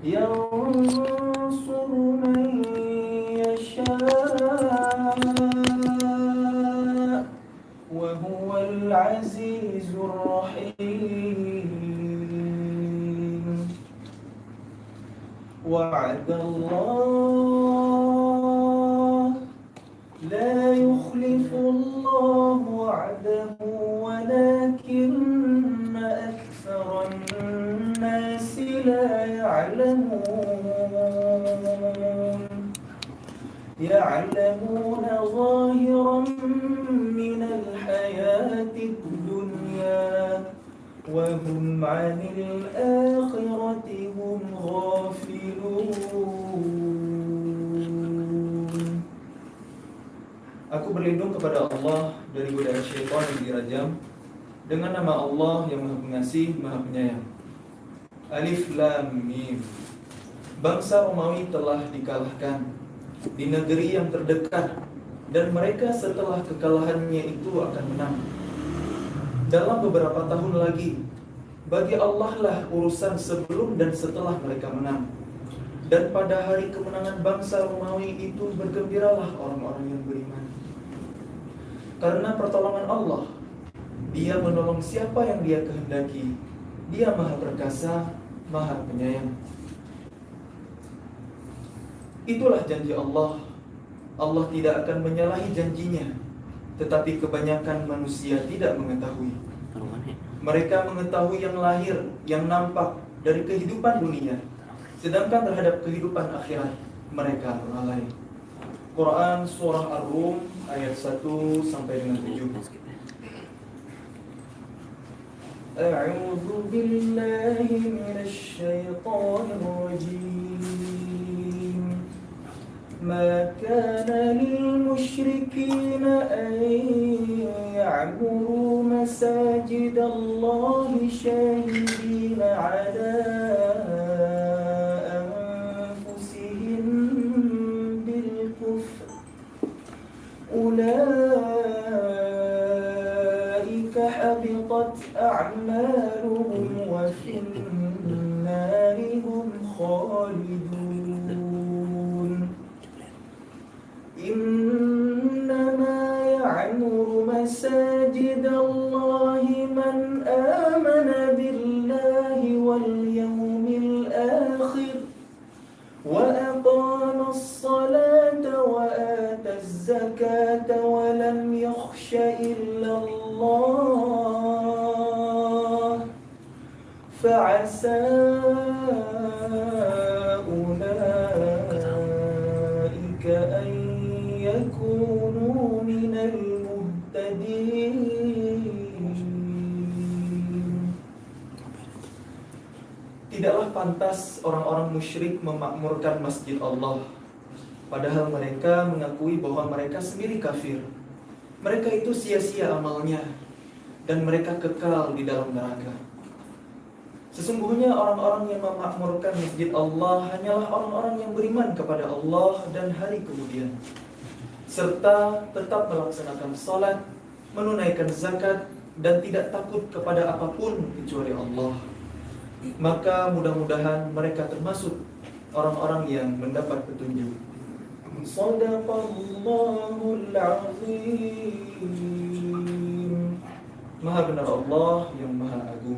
ينصر من يشاء وهو العزيز الرحيم وعد الله لا يخلف الله وعده ولكن أكثر الناس لا يعلمون ظاهرا من الحياة الدنيا وهم عن الآخرة هم غافلون. Aku berlindung kepada Allah dari godaan syaitan yang dirajam dengan nama Allah yang Maha Pengasih, Maha Penyayang. Alif Lam Mim. Bangsa Romawi telah dikalahkan di negeri yang terdekat, dan mereka setelah kekalahannya itu akan menang. Dalam beberapa tahun lagi, bagi Allah lah urusan sebelum dan setelah mereka menang. Dan pada hari kemenangan bangsa Romawi itu bergembiralah orang-orang yang beriman. Karena pertolongan Allah, Dia menolong siapa yang Dia kehendaki. Dia Maha Perkasa, Maha Penyayang. Itulah janji Allah. Allah tidak akan menyalahi janjinya, tetapi kebanyakan manusia tidak mengetahui. Mereka mengetahui yang lahir, yang nampak dari kehidupan dunia, sedangkan terhadap kehidupan akhirat mereka lalai. Quran Surah Ar-Rum ayat 1 sampai dengan 7. A'udzu billahi minasy syaithanir rajim. Ma kana lil musyrikin an ya'muru masajidallahi syahidina 'ala أولئك حبطت أعمالهم وفي النار هم خالدون إنما يعمر مساجد الله من آمن بالله واليوم الآخر وأقام الصلاة وآتى الزكاة ولم يخش إلا الله فعسى أولئك أن يكونوا من المهتدين. Tidaklah pantas orang-orang musyrik memakmurkan masjid Allah, padahal mereka mengakui bahwa mereka sendiri kafir. Mereka itu sia-sia amalnya, dan mereka kekal di dalam neraka. Sesungguhnya orang-orang yang memakmurkan masjid Allah hanyalah orang-orang yang beriman kepada Allah dan hari kemudian, serta tetap melaksanakan salat, menunaikan zakat, dan tidak takut kepada apapun kecuali Allah. Maka mudah-mudahan mereka termasuk orang-orang yang mendapat petunjuk. Shadaqallahul azim. Maha benar Allah yang Maha Agung.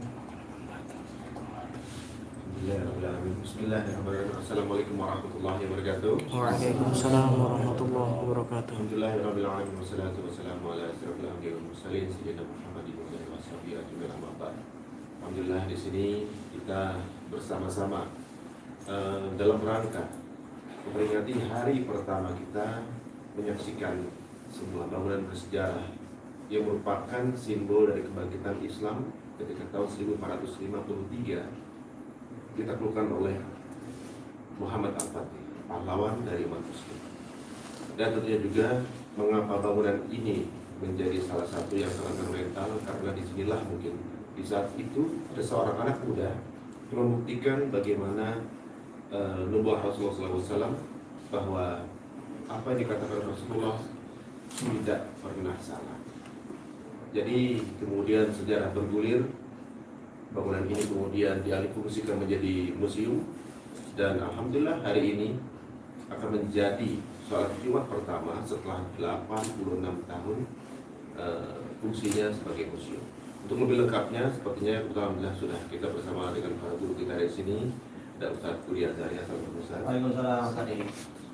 Bismillahirrahmanirrahim. Assalamualaikum warahmatullahi wabarakatuh. Waalaikumsalam warahmatullahi wabarakatuh. Alhamdulillahirabbil alamin wassalatu wassalamu ala asyrofil anbiya'i wal mursalin sayyidina Muhammadin wa alihi washabihi ajmain. Alhamdulillah, di sini kita bersama-sama dalam rangka memperingati hari pertama kita menyaksikan sebuah bangunan bersejarah yang merupakan simbol dari kebangkitan Islam ketika tahun 1453 ditaklukkan oleh Muhammad Al-Fatih, pahlawan dari umat Muslim. Dan tentunya juga mengapa bangunan ini menjadi salah satu yang sangat fundamental, karena disinilah mungkin di saat itu ada seorang anak muda yang membuktikan bagaimana nubuah Rasulullah SAW, bahwa apa yang dikatakan Rasulullah tidak pernah salah. Jadi kemudian sejarah bergulir bangunan ini kemudian dialihfungsikan menjadi museum, dan alhamdulillah hari ini akan menjadi sholat Jumat pertama setelah 86 tahun fungsinya sebagai museum. Untuk lebih lengkapnya, sepertinya alhamdulillah sudah kita bersama dengan para guru kita di sini. Ada Ustaz Budi Azhari, assalamualaikum Ustaz. Waalaikumsalam Ustaz.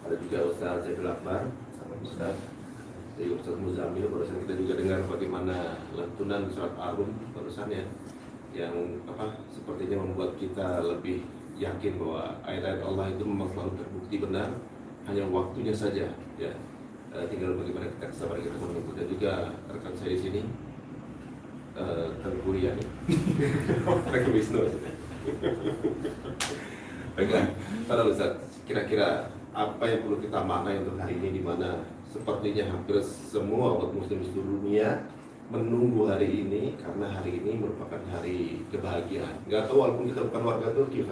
Ada juga Ustaz Zaidul Akbar, assalamualaikum Ustaz. Jadi Ustaz Muzamil, barusan kita juga dengar bagaimana lantunan surat Ar-Rum barusan ya, yang sepertinya membuat kita lebih yakin bahwa ayat-ayat Allah itu memang selalu terbukti benar, hanya waktunya saja ya. Tinggal bagaimana kita kesabaran kita menunggu. Dan juga rekan saya di sini Tengku Rian Tengku Wisnu. Baiklah, para Ustaz, kira-kira apa yang perlu kita maknai untuk hari ini, di mana sepertinya hampir semua umat muslim di seluruh dunia menunggu hari ini, karena hari ini merupakan hari kebahagiaan. Nggak tahu, walaupun kita bukan warga Turki,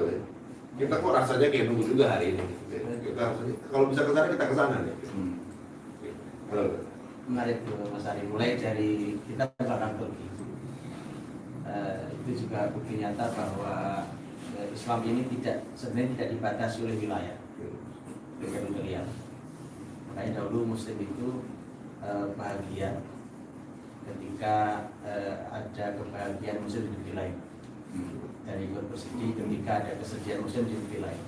kita kok rasanya kayak nunggu juga hari ini. Kita kalau bisa ke sana, kita ke sana nih. Menarik Mas Ari, mulai dari kita orang Turki. Itu juga bukti nyata bahwa Islam ini sebenarnya tidak dibatasi oleh wilayah teritorial. Makanya dahulu Muslim itu bahagia ketika ada kebahagiaan Muslim di negeri lain, dan ikut bersedih ketika ada kesedihan Muslim di negeri lain.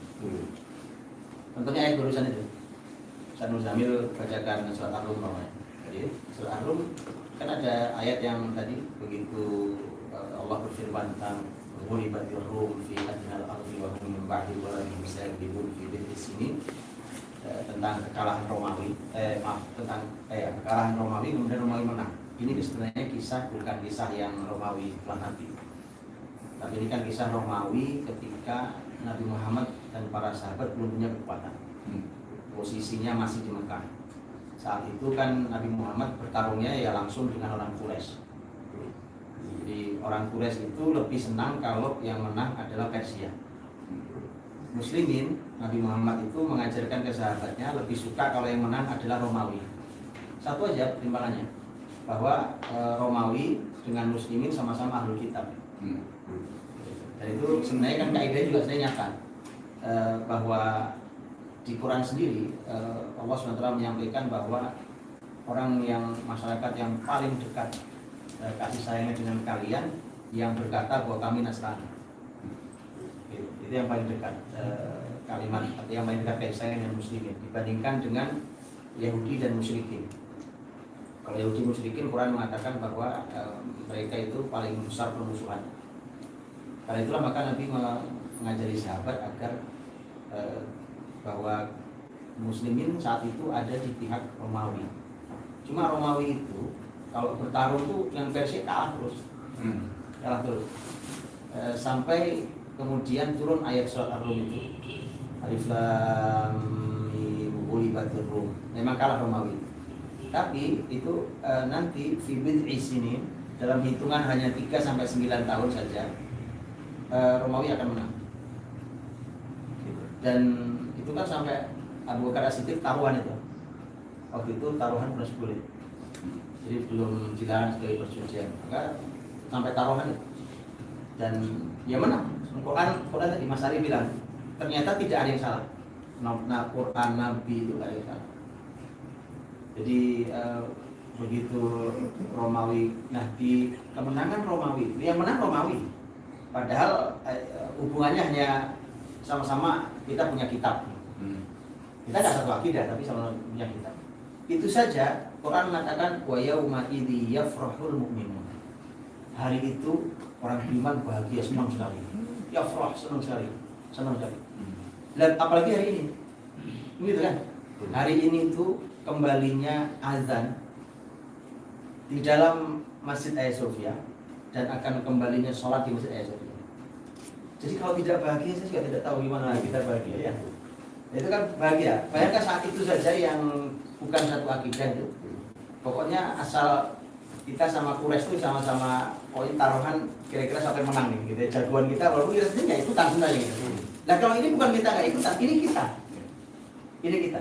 Contohnya ayat barusan itu, Ustaz Muzamil bacakan surat Ar-Rum namanya. Jadi surat Ar-Rum kan ada ayat yang tadi begitu Allah berfirman tentang ghulibatir Rum fi adnal ardi wa hum min ba'di ghalabihim sayaghlibun fi dhilli sinin, tentang kekalahan Romawi, kekalahan Romawi, kemudian Romawi menang. Ini sebenarnya kisah, bukan kisah yang Romawi telah nanti, tapi ini kan kisah Romawi ketika Nabi Muhammad dan para sahabat belum punya kekuatan. Posisinya masih di Mekah. Saat itu kan Nabi Muhammad bertarungnya ya langsung dengan orang Quraisy. Jadi orang Quraisy itu lebih senang kalau yang menang adalah Persia. Muslimin, Nabi Muhammad itu mengajarkan ke sahabatnya lebih suka kalau yang menang adalah Romawi. Satu aja pertimbangannya, bahwa Romawi dengan Muslimin sama-sama ahlul kitab. Dan itu sebenarnya kan kaidah juga saya nyata, bahwa di Quran sendiri Allah SWT menyampaikan bahwa orang yang masyarakat yang paling dekat kasih sayangnya dengan kalian yang berkata bahwa kami Nasrani. Itu yang paling dekat kalimat yang paling dekat kasih sayang dengan muslimin dibandingkan dengan Yahudi dan musyrikin. Kalau Yahudi musyrikin, Quran mengatakan bahwa mereka itu paling besar permusuhan. Karena itulah maka Nabi mengajari sahabat agar bahwa muslimin saat itu ada di pihak Romawi. Cuma Romawi itu kalau bertarung tuh dengan Persia kalah terus, sampai kemudian turun ayat surat Ar-Rum itu, Alif Lam Mim ghulibatir Rum. Memang kalah Romawi, tapi itu nanti fi bid'i sinin, dalam hitungan hanya 3-9 tahun saja Romawi akan menang. Dan itu kan sampai Abu Bakar As-Siddiq taruhan itu. Waktu itu taruhan plus boleh. Jadi belum dilarang sebagai perjudian, maka sampai taruhan itu. Dan ya menang. Quran tadi Mas Ari bilang ternyata tidak ada yang salah. Quran Nabi itu tidak ada yang salah. Jadi begitu Romawi, nah di kemenangan Romawi, yang menang Romawi. Padahal hubungannya hanya sama-sama kita punya kitab. Kita tidak satu akidah, tapi sama punya kitab. Itu saja Quran mengatakan wa yauma idzi yafrahul mu'minun. Hari itu orang beriman bahagia, senang sekali. Yafrah, senang sekali. Senang sekali. Dan apalagi hari ini. Begitu kan? Hari ini itu kembalinya azan di dalam Masjid Hagia Sophia dan akan kembalinya sholat di Masjid Hagia Sophia. Jadi kalau tidak bahagia, saya juga tidak tahu gimana kita bahagia ya. Itu kan bahagia. Bayangkan saat itu saja yang bukan satu akidah itu. Pokoknya asal kita sama Quraisy itu sama-sama poin taruhan kira-kira sampai menang nih gitu. Jagoan kita walaupun kita sendiri nggak ikutan sebenarnya gitu. Nah kalau ini bukan kita nggak ikutan, ini kita. Ini kita.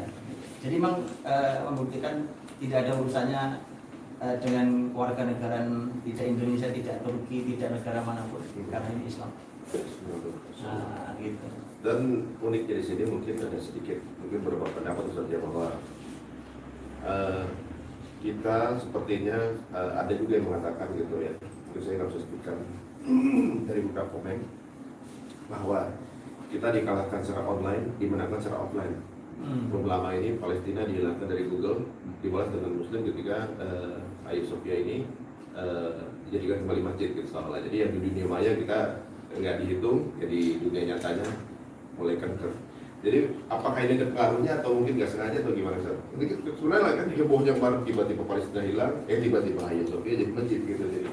Jadi memang membuktikan tidak ada urusannya dengan warga negara tidak Indonesia, tidak Turki, tidak negara manapun, karena ini Islam. Nah, gitu. Dan uniknya di sini mungkin ada sedikit, mungkin beberapa pendapat saja bahwa kita sepertinya ada juga yang mengatakan gitu ya, mungkin saya nggak bisa sebutkan dari beberapa komen bahwa kita dikalahkan secara online, dimenangkan secara offline. Lama ini Palestina dihilangkan dari Google, dibalas dengan Muslim ketika Hagia Sophia ini dijadikan kembali masjid gitu soalnya. Jadi yang di dunia maya kita nggak dihitung, ya di dunia nyatanya mulai kanker. Jadi apakah ini ada pengaruhnya atau mungkin nggak sengaja atau gimana sih? Sebenarnya kan hebohnya baru tiba-tiba Palestina hilang, tiba-tiba Hagia Sophia jadi masjid gitu. Jadi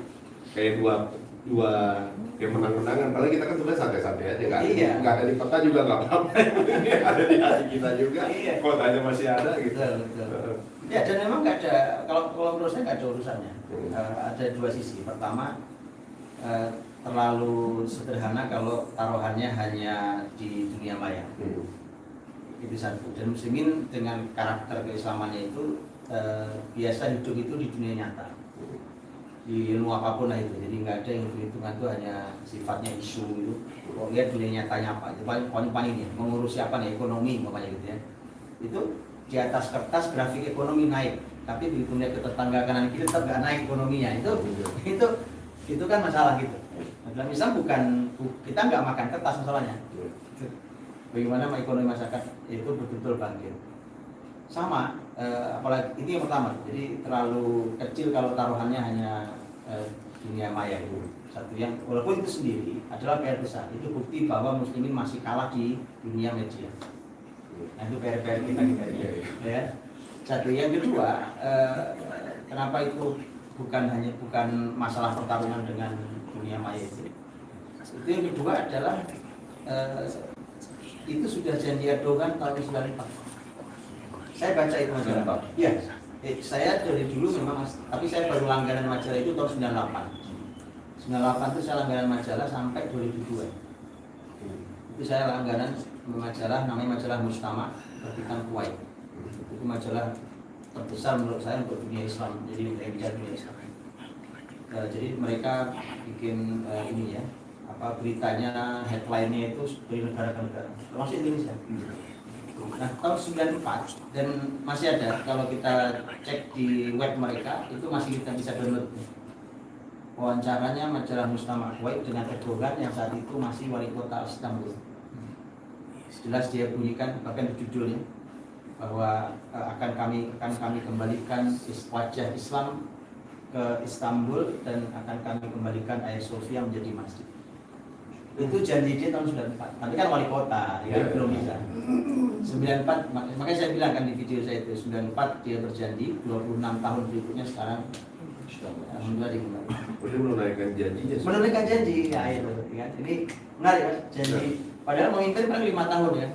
kayak dua kayak menang-menangan. Padahal kita kan sebenarnya santai-santai aja, nggak ada di peta juga nggak apa-apa. Ini ada di hati kita juga. Kotanya masih ada gitu. Betul. Ya, dan memang nggak ada, kalau menurut saya nggak ada urusannya. Ada dua sisi. Pertama, terlalu sederhana kalau taruhannya hanya di dunia maya. Itu satu. Dan muslimin dengan karakter keislamannya itu biasa hidup itu di dunia nyata, di ilmu apapun lah itu. Jadi nggak ada yang hitung-hitungan itu hanya sifatnya isu itu. Oh, lihat dunia nyatanya apa, itu paling ini mengurus siapa nih, ekonomi makanya gitu ya. Itu di atas kertas grafik ekonomi naik, tapi begitu lihat ke tetangga kanan kiri tetap nggak naik ekonominya. Itu kan masalah gitu. Dalam Islam kita nggak makan kertas masalahnya. Bagaimana ekonomi masyarakat itu betul-betul bangkit. Sama, apalagi itu yang pertama. Jadi terlalu kecil kalau taruhannya hanya dunia maya itu. Satu yang walaupun itu sendiri adalah PR besar. Itu bukti bahwa muslimin masih kalah di dunia media. Nah, itu PR kita ya. Satu yang kedua, kenapa itu bukan masalah pertarungan dengan dunia maya itu. Itu yang kedua adalah itu sudah janji Erdogan tahun 94. Saya baca itu majalah. Iya. Saya dari dulu memang, tapi saya baru langganan majalah itu tahun 98. 98 itu saya langganan majalah sampai 2002. Itu saya langganan majalah namanya majalah Mujtama terbitan Kuwait. Itu majalah terbesar menurut saya untuk dunia Islam. Jadi media dunia Islam. Jadi mereka bikin ini ya, beritanya, headline-nya itu dari negara ke negara, termasuk Indonesia. Nah, tahun 94 dan masih ada, kalau kita cek di web mereka itu masih kita bisa download. Wawancaranya majalah Mujtama Kuwait dengan Erdogan yang saat itu masih wali kota Istanbul. Jelas dia bunyikan bahkan di judulnya bahwa akan kami kembalikan wajah Islam ke Istanbul dan akan kami kembalikan Hagia Sophia menjadi masjid. Itu janji dia tahun 94. Tapi kan wali kota, ya belum bisa. 94, makanya saya bilang kan di video saya itu 94 dia berjanji, 26 tahun berikutnya sekarang alhamdulillah dikembali. Udah menunaikan janjinya. Menunaikan janji, ya itu. Ya. Ini menarik Mas, janji. Padahal memimpin paling 5 tahun ya.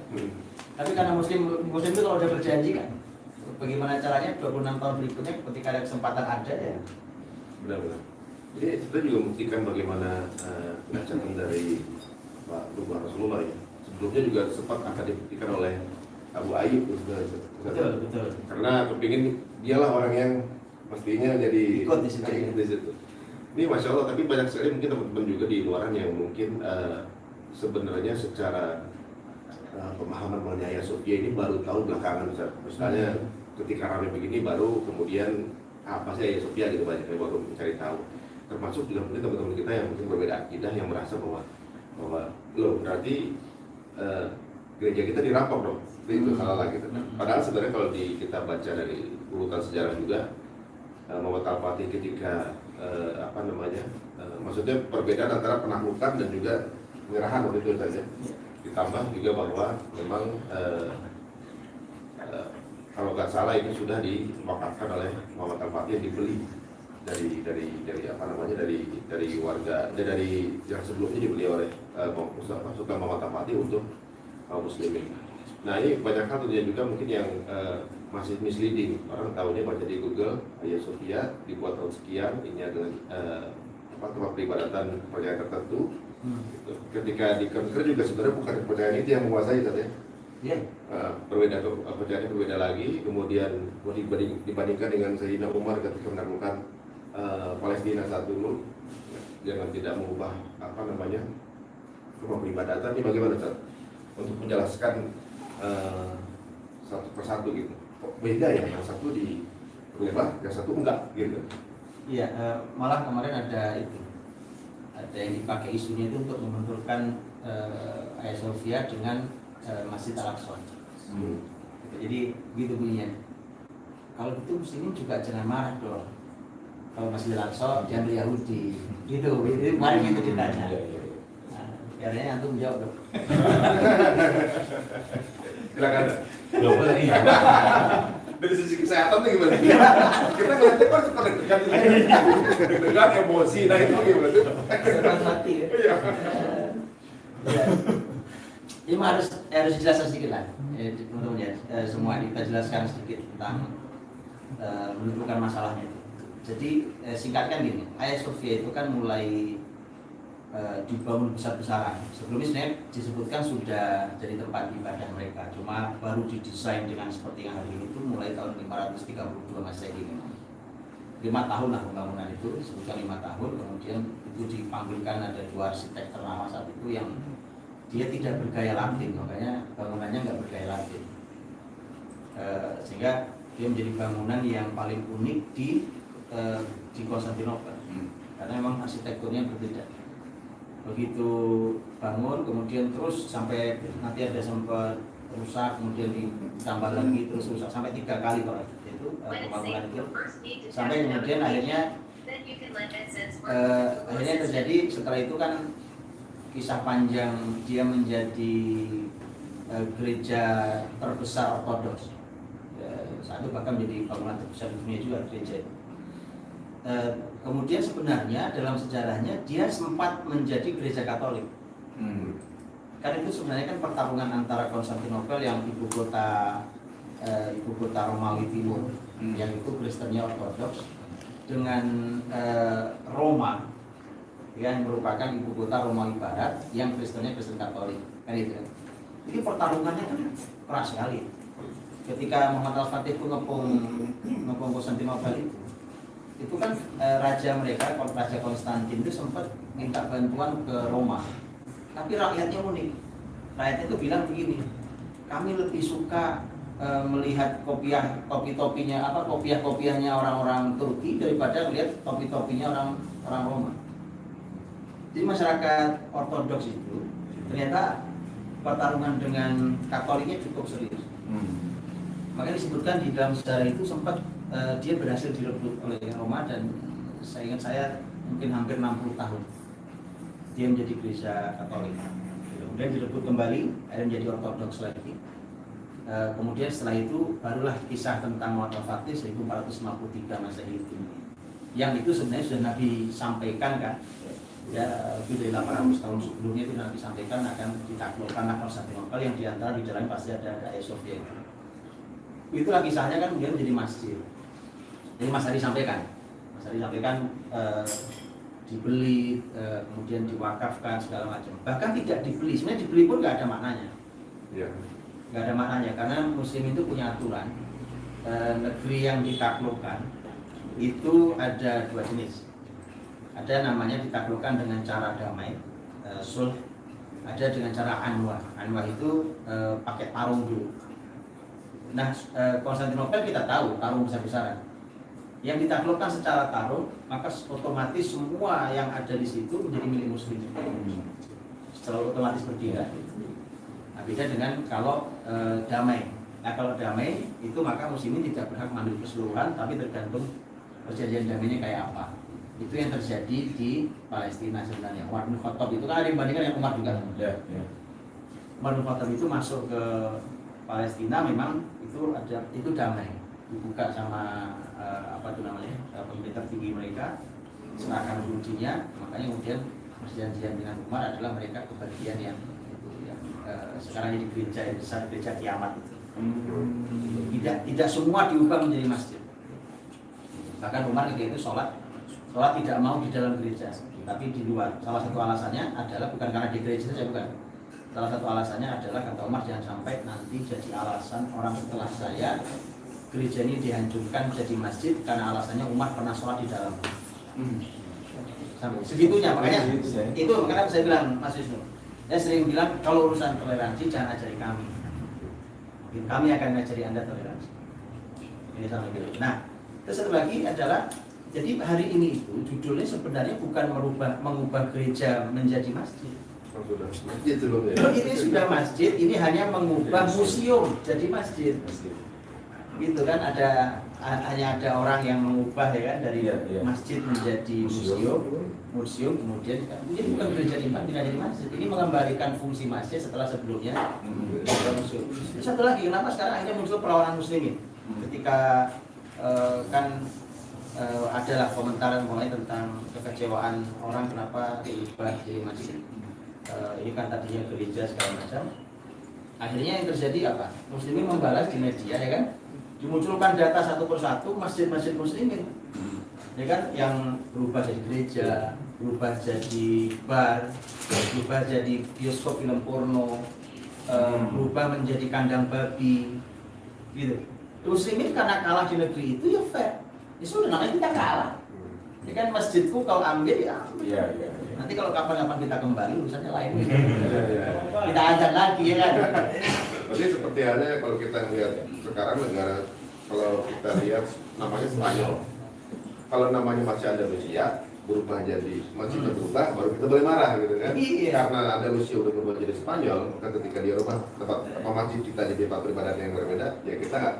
Tapi karena muslim itu kalau udah berjanji kan, bagaimana caranya 26 tahun berikutnya ketika ada kesempatan ada ya. Benar-benar. Jadi kita juga membuktikan bagaimana catatan dari Pak Tuhan Rasulullah ya. Sebelumnya juga sempat akan dibuktikan oleh Abu Ayyub. Betul. Karena kepingin dialah orang yang mestinya jadi ikut di situ. Ini Masya Allah, tapi banyak sekali mungkin teman-teman juga di luaran yang mungkin sebenarnya secara pemahaman mengenai Hagia Sophia ini baru tahu belakangan. Misalnya ketika ramai begini baru kemudian apa sih Hagia Sophia gitu, banyak yang baru mencari tahu. Termasuk juga mungkin teman-teman kita yang mungkin berbeda akidah yang merasa bahwa loh berarti gereja kita dirampok dong, itu salah lagi. Padahal sebenarnya kalau kita baca dari urutan sejarah juga Muhammad Al-Fatih ketika maksudnya perbedaan antara penaklukan dan juga penyerahan waktu itu saja. Ditambah juga bahwa memang kalau nggak salah ini sudah diwakafkan oleh Muhammad Al-Fatih, dibeli dari warga dari yang sebelumnya dibeli oleh Sultan Muhammad Al-Fatih untuk kaum muslimin. Nah ini banyak hal tentunya juga mungkin yang masih misleading. Orang tahunya baca di Google Hagia Sophia dibuat tahun sekian, ini adalah tempat peribadatan kepercayaan tertentu. Gitu. Ketika dikonker juga sebenarnya bukan kepercayaan itu yang menguasai, katanya. Iya. Pekerjaannya berbeda lagi. Kemudian dibandingkan dengan Sayyidina Umar ketika menaklukkan Palestina saat dulu, jangan tidak mengubah rumah peribadatan. Ini bagaimana Ustaz untuk menjelaskan satu persatu gitu? Kok beda ya, yang satu dirubah, yang satu enggak gitu? Iya, malah kemarin ada yang dipakai isunya itu untuk membenturkan Hagia Sophia dengan Masjid Al-Aqsa. Jadi gitu bunyinya. Kalau gitu muslimin juga jangan marah dong. Kalau Masjid Al-Aqsa diambil Yahudi, gitu. Itu kemarin gitu ditanya. Biarnya antum jawab dong. Silakan. Loh, boleh iya. Dari sisi kesehatan tuh gimana? Kita ngeliatnya kan suka deg-degan emosi, nah itu gimana tuh? Sekarang mati ya. Iya. Ya. Ini harus dijelaskan sedikit lah, teman-teman ya. Semua kita jelaskan sedikit tentang menentukan masalahnya itu. Jadi singkatkan gini, Hagia Sophia itu kan mulai dibangun besar-besaran. Sebelumnya sebenarnya disebutkan sudah jadi tempat ibadah mereka, cuma baru didesain dengan seperti yang hari ini itu mulai tahun 532 Masehi. 5 tahun lah pembangunan itu, sebutkan 5 tahun. Kemudian itu dipanggilkan ada 2 arsitek ternama saat itu yang dia tidak bergaya Latin, makanya bangunannya nggak bergaya Latin, sehingga dia menjadi bangunan yang paling unik di Konstantinopel, karena memang arsitekturnya berbeda. Begitu bangun, kemudian terus sampai nanti ada sempat rusak, kemudian ditambah lagi, terus rusak sampai 3 kali kalau itu pembangunan itu, sampai kemudian akhirnya terjadi setelah itu kan kisah panjang dia menjadi gereja terbesar Ortodoks. Saat itu bahkan menjadi bangunan terbesar di dunia juga gereja itu. Kemudian sebenarnya dalam sejarahnya dia sempat menjadi gereja Katolik. Karena itu sebenarnya kan pertarungan antara Konstantinopel yang ibu kota Romawi Timur, yang itu Kristennya Ortodoks, dengan Roma yang merupakan ibu kota Romawi Barat yang Kristennya Kristen Katolik. Kan itu. Jadi pertarungannya kan keras sekali. Ketika Muhammad Al-Fatih itu ngepung Konstantinopel itu kan raja mereka, Raja Konstantin itu sempat minta bantuan ke Roma, tapi rakyatnya unik. Rakyatnya itu bilang begini, kami lebih suka melihat kopiah-kopiahnya orang-orang Turki daripada melihat topi-topinya orang Roma. Jadi masyarakat Ortodoks itu ternyata pertarungan dengan Katoliknya cukup serius. Makanya disebutkan di dalam sejarah itu sempat dia berhasil direbut oleh Roma, dan saya ingat mungkin hampir 60 tahun dia menjadi gereja Katolik. Kemudian direbut kembali, akhirnya menjadi Ortodoks lagi. Kemudian setelah itu barulah kisah tentang Muhammad Al-Fatih 1453 Masehi itu. Yang itu sebenarnya sudah Nabi sampaikan kan, ya lebih dari 800 tahun sebelumnya itu Nabi sampaikan akan ditaklukkan Konstantinopel, yang diantara di dalam pasti ada Hagia Sophia. Itulah kisahnya kan kemudian menjadi masjid. Jadi Mas Hari sampaikan dibeli, kemudian diwakafkan segala macam. Bahkan tidak dibeli, sebenarnya dibeli pun nggak ada maknanya. Nggak ada maknanya, karena Muslim itu punya aturan. Negeri yang ditaklukkan itu ada 2 jenis. Ada namanya ditaklukkan dengan cara damai, sulh. Ada dengan cara anwa. Anwa itu pakai tarung dulu. Nah, Konstantinopel kita tahu tarung besar-besaran. Yang ditaklukkan secara tarung, maka otomatis semua yang ada di situ menjadi milik Muslim. Setelah otomatis berpindah. Nah, beda dengan kalau damai. Nah, kalau damai itu maka Muslimin tidak berhak mengambil keseluruhan, tapi tergantung perjanjian damainya kayak apa. Itu yang terjadi di Palestina sebenarnya. Umar bin Khattab itu kan ada yang bandingkan dengan Umar juga. Umar bin Khattab itu masuk ke Palestina, memang itu damai, dibuka sama pemerintah tinggi mereka, serahkan kuncinya. Makanya kemudian perjanjian dengan Umar adalah mereka kebagian yang sekarang jadi gereja yang besar, gereja kiamat itu. Tidak semua diubah menjadi masjid. Bahkan Umar ketika itu sholat tidak mau di dalam gereja, tapi di luar. Salah satu alasannya adalah bukan karena di gereja saja, bukan, Salah satu alasannya adalah kata Umar, jangan sampai nanti jadi alasan orang setelah saya gereja ini dihancurkan jadi masjid karena alasannya Umar pernah sholat di dalam. Sampai segitunya, makanya itu makanya saya bilang Mas Wisnu, saya sering bilang kalau urusan toleransi jangan ajari kami. Kami akan ngajari Anda toleransi. Ini sama gitu. Nah, terus satu lagi adalah jadi hari ini itu judulnya sebenarnya bukan mengubah gereja menjadi masjid. Masjid dulu ya. Ini sudah masjid, ini hanya mengubah museum jadi masjid. Gitu kan, hanya ada orang yang mengubah ya kan dari masjid menjadi museum kemudian ini bukan gereja iman, tidak jadi masjid. Ini mengembalikan fungsi masjid setelah sebelumnya museum. Satu lagi, kenapa sekarang akhirnya muncul perlawanan muslimin? Ketika adalah komentaran mulai tentang kekecewaan orang kenapa diubah jadi masjid. Ini kan tadinya gereja segala macam. Akhirnya yang terjadi apa? Muslimin membalas di media ya kan, dimunculkan data satu persatu masjid-masjid muslimin, ya kan, yang berubah jadi gereja, berubah jadi bar, berubah jadi bioskop film porno, berubah menjadi kandang babi, gitu. Muslimin karena kalah di negeri itu ya fair, ya sudah namanya kita kalah. Ya kan, masjidku kau ambil ya. Nanti kalau kapan-kapan kita kembali urusannya lain. Kita ajak lagi ya kan. Jadi seperti halnya kalau kita lihat sekarang negara, kalau kita lihat namanya Spanyol, kalau namanya masih Andalusia berubah jadi masih berubah, baru kita boleh marah gitu kan. Iya. Karena Andalusia udah berubah jadi Spanyol, maka ketika dia rubah tempat masjid kita jadi tempat peribadatan yang berbeda, ya kita nggak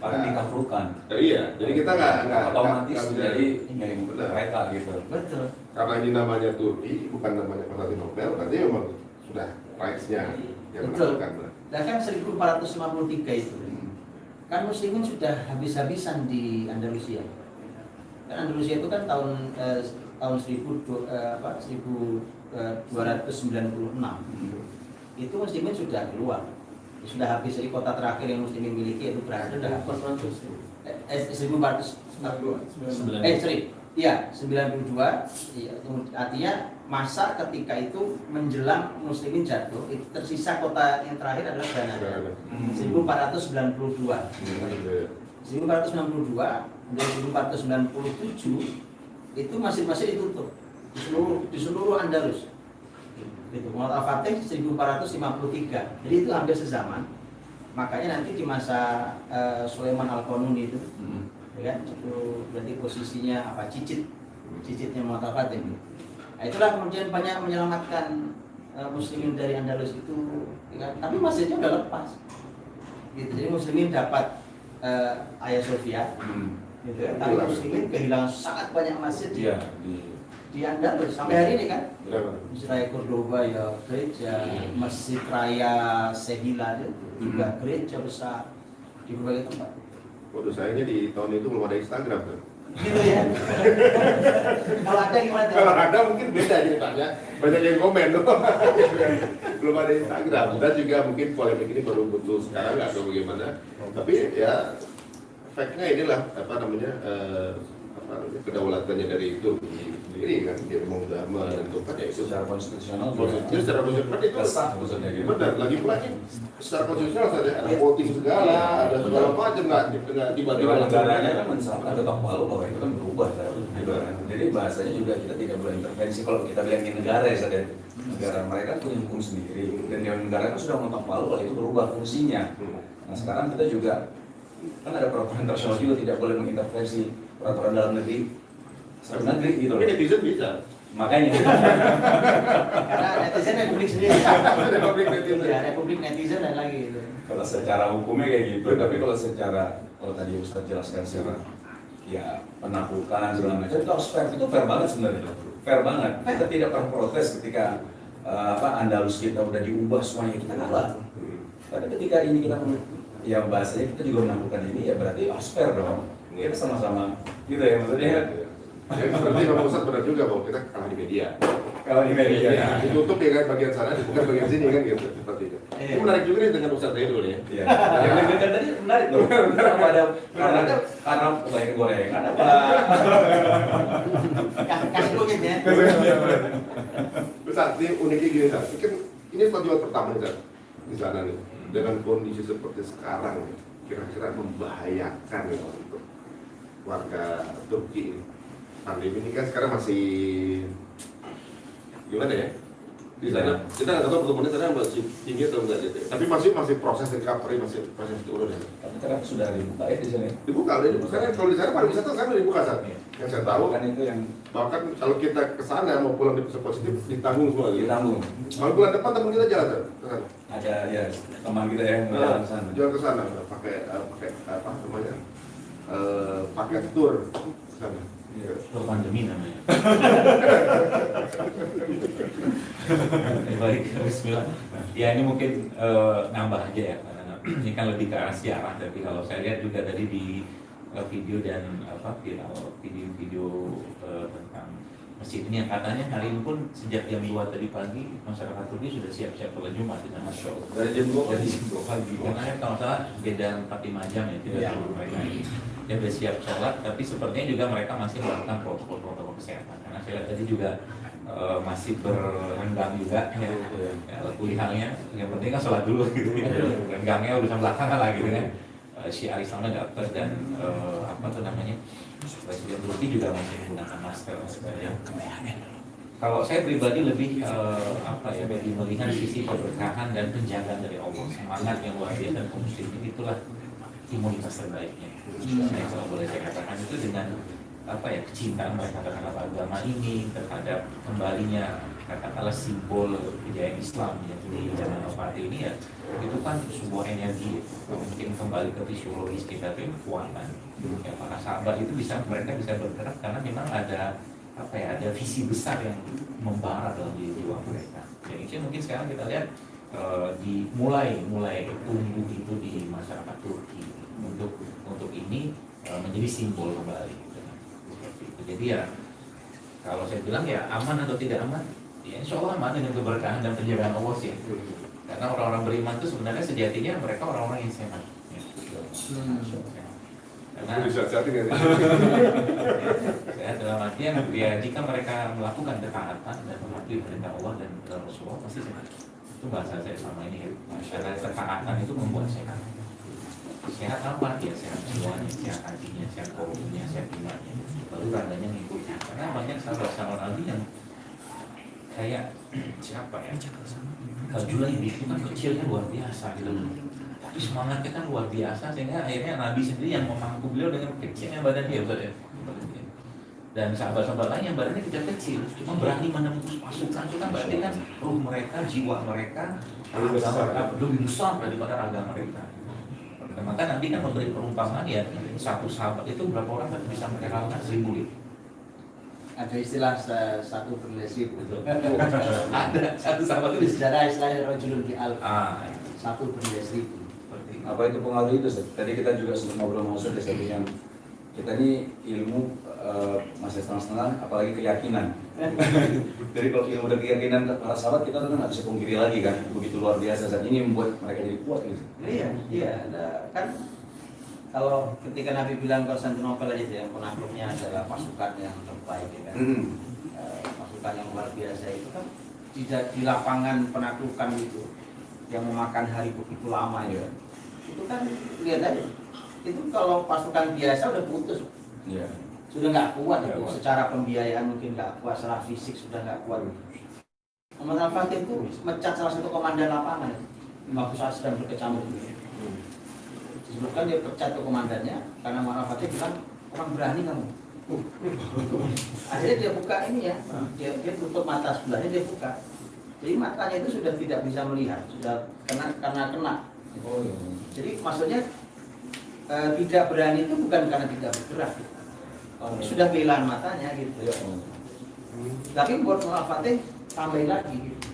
paling dikafurkan. Iya, jadi kita nggak otomatis jadi benar. mereka gitu. Betul. Karena ini namanya Turki, bukan namanya Konstantinopel, berarti memang sudah rights-nya yang Betul. menentukan. Dan kan 1453 itu kan muslimin sudah habis-habisan di Andalusia. Kan Andalusia itu kan tahun 1296 itu muslimin sudah keluar, sudah habis. Jadi kota terakhir yang muslimin miliki itu berada di 92 iya, artinya masa ketika itu menjelang muslimin jatuh, itu tersisa kota yang terakhir adalah Granada. 1492 dan 1497 itu masjid-masjid ditutup di seluruh Andalus. Itu Muhammad Al-Fatih 1453. Jadi itu hampir sezaman. Makanya nanti di masa Sulaiman Al-Qanuni itu, ya kan, itu berarti posisinya apa, cicitnya Muhammad Al-Fatih. Nah, itulah kemudian banyak menyelamatkan muslimin dari Andalus itu, ya kan? Tapi masjidnya udah lepas. Gitu. Jadi muslimin dapat Hagia Sophia, gitu. Tapi muslimin kehilangan sangat banyak masjid di Andalus sampai hari ini kan. Masjid Raya Cordoba ya gereja, Masjid Raya Sevilla juga gereja besar di berbagai tempat. Waduh, sayangnya di tahun itu belum ada Instagram kan? Gitu ya. Kalau ada gimana? Kalau ada mungkin beda ceritanya, banyak yang komen loh. Belum ada Instagram, dan juga mungkin polemik ini baru muncul sekarang nggak tahu bagaimana. Tapi ya efeknya inilah kedaulatannya dari itu sendiri kan, dia memang sudah menentukan ya itu Secara konstitusional konstitusi, secara konstitusional itu sah maksudnya gitu. benar. Lagi pula ini secara konstitusional ada voting segala, ada segala macam, nggak tiba-tiba Dewan negaranya kan mensahkan ketok palu bahwa itu kan berubah gitu kan. Jadi bahasanya juga kita tidak boleh intervensi. Kalau kita bilang di negara ya saudara, negara mereka punya hukum sendiri dan dewan negara kan sudah mengetok palu kalau itu berubah fungsinya. Nah sekarang kita juga kan ada peraturan internasional juga tidak boleh mengintervensi peraturan dalam negeri negeri gitu loh. Tapi netizen bisa. Makanya Karena netizen republik sendiri. Republik netizen. Ya, republik netizen dan lagi itu. kalau secara hukumnya kayak gitu, tapi kalau tadi Ustaz jelaskan secara ya penaklukan segala macam itu harus fair, itu fair banget sebenarnya, fair banget. Kita tidak pernah protes ketika Andalus kita udah diubah semuanya, kita kalah. Tapi ketika ini kita ya bahasanya kita juga menaklukkan ini, ya berarti harus fair dong. Kita sama-sama gitu ya maksudnya. Ya, seperti Pak Ustadz benar juga bahwa kita kalah di media. Kalau di media Ya, ditutup ya kan bagian sana, dibuka bagian sini kan gitu seperti itu. Ini menarik juga nih dengan Ustadz Ridul ya. Iya. Yang deg-degan tadi menarik loh. Kenapa ada karena banyak gorengan apa? Kasih bukit ya. Ustadz, ini uniknya gini Ustadz, kan Ini tujuan pertama di sana nih, dengan kondisi seperti sekarang, kira-kira membahayakan ya untuk warga Turki ini. Pandemi ini kan sekarang masih gimana ya? Di sana kita nggak tahu pertumbuhannya sekarang masih tinggi atau enggak gitu. Tapi masih proses recovery, masih proses turun ya. Tapi kan sudah dibuka ya di sini. Dibuka, udah dibuka. Karena kalau di sana pariwisata sekarang udah dibuka saat yang saya tahu. Kan itu yang Bahkan kalau kita ke sana mau pulang di pusat positif ditanggung semua gitu. ditanggung. Kalau bulan depan teman kita jalan tuh ke sana. Ada ya teman kita yang jalan ke sana. Jalan ke sana pakai apa namanya? Pakai tour ke sana. Iya. Pandemi namanya. Baik, bismillah. Ya ini mungkin nambah aja ya, karena ini kan lebih ke arah siarah. Tapi kalau saya lihat juga tadi di video dan video tentang masjid ini yang katanya hari ini pun sejak jam 2 tadi pagi masyarakat Turki sudah siap-siap sholat Jumat dengan Masya Allah. Dari jam 2 Dari jam 2 pagi. Karena kalau salah beda 4-5 jam ya tidak seluruh mereka ini. Dia sudah siap sholat, tapi sepertinya juga mereka masih melakukan protokol kesehatan. Karena saya lihat tadi juga masih berenggang juga ya, kuliahnya. Yang penting kan sholat dulu gitu ya. Renggangnya urusan belakangan lah gitu kan. Syiar Islamnya dapat dan apa tuh namanya Presiden Turki juga masih menggunakan masker ya. Kalau saya pribadi lebih apa ya, lebih melihat sisi keberkahan dan penjagaan dari Allah, semangat yang luar biasa dan muslimin itulah imunitas terbaiknya. Saya kalau boleh saya katakan itu dengan apa ya, kecintaan mereka terhadap agama ini, terhadap kembalinya katakanlah simbol kejayaan Islam ya, di zaman Al-Fatih ini ya, itu kan sebuah energi mungkin kembali ke fisiologis kita itu kekuatan ya, para sahabat itu mereka bisa bergerak karena memang ada apa ya, ada visi besar yang membara dalam jiwa mereka. Dan itu mungkin sekarang kita lihat mulai tumbuh itu di masyarakat Turki untuk ini menjadi simbol kembali. Jadi ya kalau saya bilang ya aman atau tidak aman, ya insya Allah aman dengan keberkahan dan penjagaan Allah sih. Karena orang-orang beriman itu sebenarnya sejatinya mereka orang-orang yang sehat. Ya. Karena sehat dalam artian ya, jika mereka melakukan ketaatan dan mematuhi perintah Allah dan Rasulullah pasti sehat. Itu bahasa saya selama ini ya. Karena ketaatan itu membuat sehat. Sehat apa? Ya sehat jiwanya, sehat hatinya, sehat kolomnya, sehat imannya. Lalu raganya ngikuti. Karena banyak sahabat-sahabat Nabi yang kayak siapa ya? Julaibib itu kan kecilnya luar biasa gitu. Tapi semangatnya kan luar biasa sehingga akhirnya Nabi sendiri yang memangku beliau dengan kecilnya badan dia, betul ya? Dan sahabat-sahabat lain yang badannya kecil-kecil cuma berani menembus pasukan, itu kan berarti kan ruh mereka, jiwa mereka lebih besar daripada raga mereka. Nah, maka nanti kan memberi perumpamaan ya, satu sahabat itu berapa orang kan bisa merelakan 1000 liter. Ada istilah satu bernasib itu. Ada satu sahabat itu sejarah istilahnya rajulun bi alf. Satu bernasib. Apa itu pengaruh itu? Tadi kita juga sempat ngobrol maksud yang kita ini ilmu masih setengah-setengah, apalagi keyakinan. Jadi kalau ilmu dan keyakinan para sahabat kita kan nggak bisa pungkiri lagi kan, begitu luar biasa. Dan ini membuat mereka jadi kuat gitu. Iya, kan kalau ketika Nabi bilang Konstantinopel aja yang penakluknya adalah pasukan yang terbaik ya kan. Pasukan yang luar biasa itu kan di lapangan penaklukan itu yang memakan hari begitu lama ya. Itu kan lihat aja. Itu kalau pasukan biasa udah putus. Iya. Sudah nggak kuat itu, secara pembiayaan mungkin nggak kuat, secara fisik sudah nggak kuat. Muhammad Al-Fatih itu mecat salah satu komandan lapangan, waktu saat sedang berkecamuk. Disebutkan dia pecat ke komandannya karena Muhammad Al-Fatih bilang orang berani kamu. Akhirnya dia buka ini ya, dia tutup mata sebelahnya, dia buka. Jadi matanya itu sudah tidak bisa melihat, sudah karena kena. Jadi maksudnya tidak berani itu bukan karena tidak bergerak. Sudah kehilangan matanya gitu. Tapi buat Al-Fatih tambahin lagi gitu.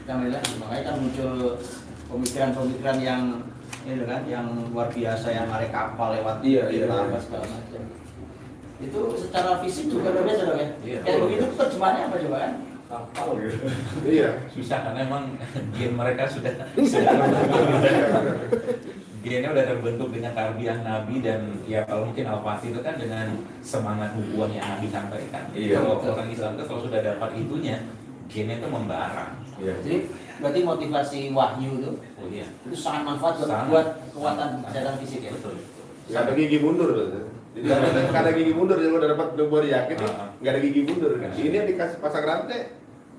Tambahin lagi. Makanya kan muncul pemikiran-pemikiran yang ini kan, yang luar biasa, yang narik kapal lewat apa segala macam. Itu secara fisik juga luar biasa dong ya. Kayak begitu terjemahannya apa coba kan? Kapal gitu. Iya. Susah karena emang gen mereka sudah gennya udah terbentuk dengan tarbiyah Nabi. Dan ya kalau mungkin Al-Fatih itu kan dengan semangat nubuah yang Nabi sampaikan. Kalau orang Islam itu kalau sudah dapat itunya, gennya itu membara. Iya. Jadi berarti motivasi wahyu itu itu sangat manfaat buat kekuatan kesehatan fisik ya. Betul. Nggak ada gigi mundur tuh. Jadi nggak ada gigi mundur, jadi udah dapat buah yakin nih, nggak ada gigi mundur. Ini yang dikasih pasang rantai,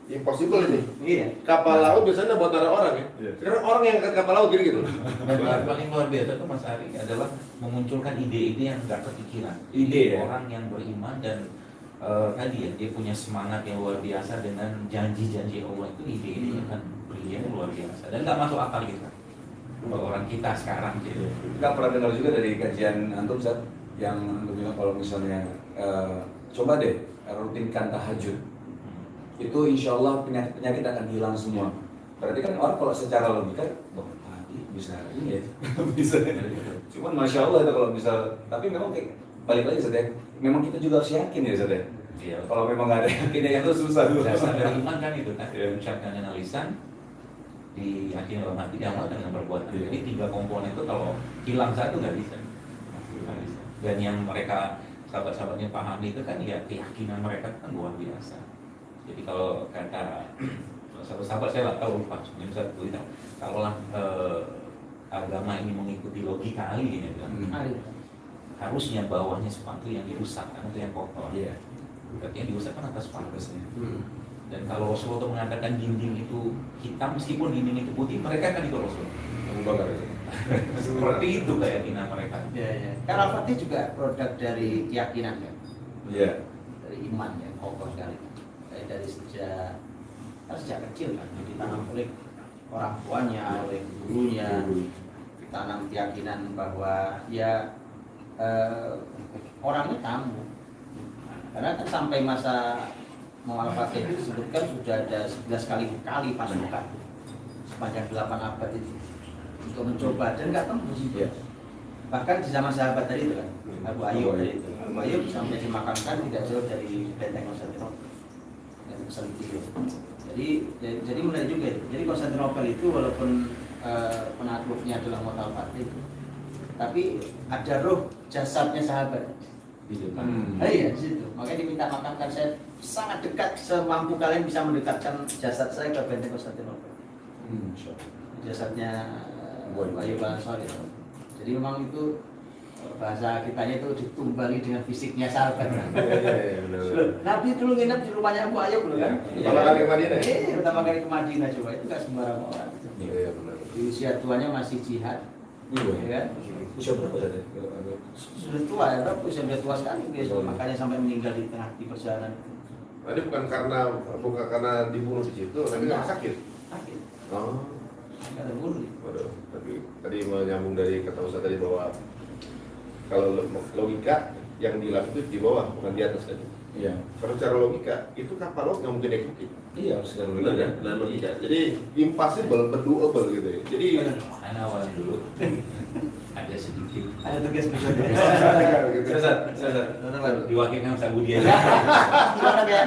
impossible ini. Iya. Kapal laut biasanya buat naruh orang ya. Sekarang orang yang angkat kapal laut gitu. Dan yang paling luar biasa itu Mas Ari adalah memunculkan ide-ide yang nggak kepikiran. Ide ya? Orang yang beriman dan tadi ya dia punya semangat yang luar biasa dengan janji-janji Allah itu ide-ide kan brilian luar biasa dan nggak masuk akal kita. Orang kita sekarang gitu. Kita pernah dengar juga dari kajian antum Zat, yang antum bilang kalau misalnya coba deh rutinkan tahajud, itu insya Allah penyakit akan hilang semua. Berarti kan orang kalau secara logika, bisa ini ya, bisa. Cuman masya Allah itu kalau misal, tapi memang kayak balik lagi Zat ya, memang kita juga harus yakin ya Zat ya. Iya. Kalau memang nggak ada yakinnya itu susah. Dasar dari iman kan itu kan, Iya. ucapkan dengan lisan, diyakini dalam hati, diamalkan dengan perbuatan. Jadi 3 komponen itu kalau hilang satu nggak bisa. Nggak bisa. Dan yang mereka sahabat-sahabatnya pahami itu kan ya keyakinan mereka kan luar biasa. Jadi kalau kata sahabat-sahabat saya nggak tahu lupa, bisa tulisan kalau agama ini mengikuti logika Ali ini harusnya bawahnya sepatu yang dirusak atau yang kotor. Iya. Berarti yang dirusak kan atas sepatunya. Dan kalau Rasulullah itu mengatakan dinding itu hitam meskipun dinding itu putih, mereka kan itu Rasul. Seperti itu keyakinan mereka. Iya, iya. Karena Al-Fatih juga produk dari keyakinan kan. Iya. Dari iman ya, kokoh sekali. Dari sejak kecil kan ditanam oleh orang tuanya, oleh gurunya, tanam keyakinan bahwa ya orangnya tamu. Karena kan sampai masa Al-Fatih itu disebutkan sudah ada 11 kali pasukan sepanjang 8 abad itu untuk mencoba dan nggak tembus. Iya. Bahkan di zaman sahabat tadi itu kan Abu Ayyub tadi itu, Abu Ayyub sampai dimakamkan tidak jauh dari benteng Konstantinopel. Jadi menarik juga itu. Jadi Konstantinopel itu walaupun penakluknya adalah Al-Fatih, tapi ada roh jasadnya sahabat. Iya di situ. Makanya diminta makamkan, saya sangat dekat semampu kalian bisa mendekatkan jasad saya ke benteng Konstantinopel. Jasadnya Ayyub al-Ansari. Jadi memang itu bahasa kitanya itu ditumbangi dengan fisiknya sahabat. Nabi dulu nginep di rumahnya Abu Ayyub loh kan. Pertama kali ke Madinah. Pertama kali ke Madinah coba itu nggak sembarang orang. Iya benar. Di usia tuanya masih jihad. Iya kan? Usia berapa tadi? Sudah tua ya, usia sudah tua sekali dia, makanya sampai meninggal di tengah di perjalanan. Tadi bukan karena dibunuh di situ, tapi karena sakit. Sakit. Oh. Nggak terbunuh. Waduh, tapi tadi menyambung dari kata Ustaz tadi bahwa kalau logika yang di itu di bawah bukan di atas tadi. Iya. Kalau secara logika itu kapal laut nggak mungkin eksekutif. Iya, harus secara Benar kan? Dengan logika. Jadi impossible, berdoable gitu ya. Jadi Karena awal dulu ada sedikit Ada tugas berikutnya. Saya diwakilkan sama Budi aja. Silakan ya.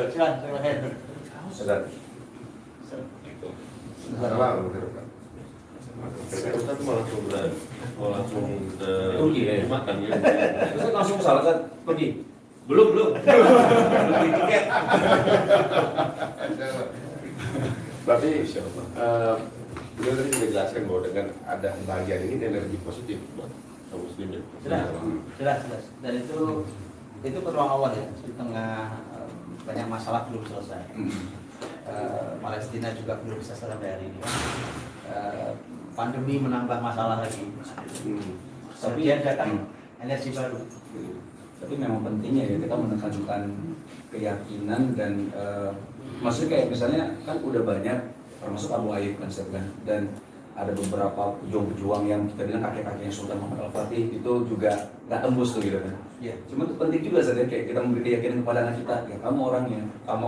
Silakan. Ustaz. Ustaz mau langsung ke Turki ya? makan ya. Ustaz langsung salah Ustaz pergi. Belum beli tiket. Berarti beliau tadi sudah jelaskan bahwa dengan ada kebahagiaan ini energi positif buat kaum muslimin. Jelas. Dan itu peluang Allah ya di tengah banyak masalah belum selesai. Palestina juga belum bisa sampai hari ini. Pandemi menambah masalah lagi. Kemudian datang energi baru. Tapi memang pentingnya ya kita menekankan keyakinan dan maksudnya kayak misalnya kan udah banyak termasuk Abu Ayyub kan dan ada beberapa pejuang-pejuang yang kita bilang kakek-kakeknya Sultan Muhammad Al-Fatih itu juga nggak tembus tuh gitu kan. Iya. Cuma itu penting juga saja kayak kita memberi keyakinan kepada anak kita, ya kamu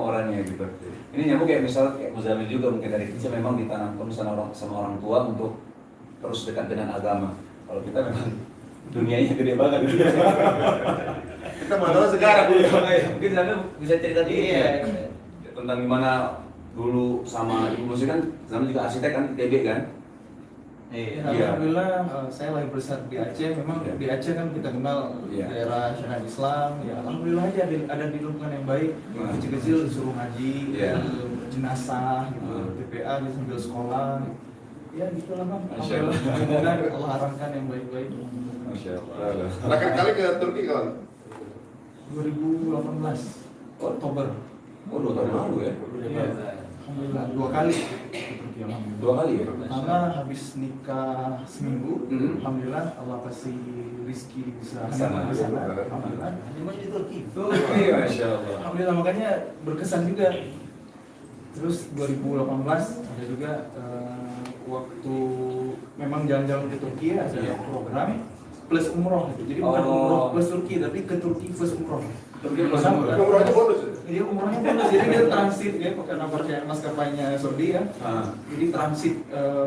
orangnya gitu. Ini nyambung kayak misal kayak Muzamil juga mungkin dari kecil memang ditanamkan sama orang tua untuk terus dekat dengan agama. Kalau kita memang dunianya gede banget. Kita mau tahu sekarang Mungkin Zamil bisa cerita dikit Iya. ya tentang gimana dulu sama ibu musik kan Zamil juga arsitek kan ITB kan. Ya, Iya. alhamdulillah saya lahir besar di Aceh. Memang Iya. di Aceh kan kita kenal Iya. daerah syariat Islam. Ya alhamdulillah aja ada di lingkungan yang baik. Nah. Kecil-kecil disuruh ngaji, Iya. jenazah, gitu, Hmm. TPA gitu, sambil sekolah. Ya gitulah bang. Masya Alhamdulillah. Allah. Mudah-mudahan Allah arahkan yang baik-baik. Masya Allah. Terakhir kali ke Turki kawan? 2018 Oktober. Oh, 2 tahun lalu ya? Iya. Alhamdulillah 2 kali. Ya, alhamdulillah. 2 kali ya? Pertama habis nikah seminggu, Hmm. alhamdulillah Allah kasih rizki bisa Sana. di sana. Alhamdulillah. Cuma di Turki. Iya, Masya Allah. Alhamdulillah makanya berkesan juga. Terus 2018 ada juga waktu memang jalan-jalan ke Turki ada program plus umroh gitu. Jadi bukan Oh. umroh plus Turki tapi ke Turki plus umroh. Turki plus Sama, umroh. kan? Umrohnya bonus ya? Jadi umrohnya bonus, jadi dia transit ya pakai nomor maskapainya Saudi ya. Ah. Jadi transit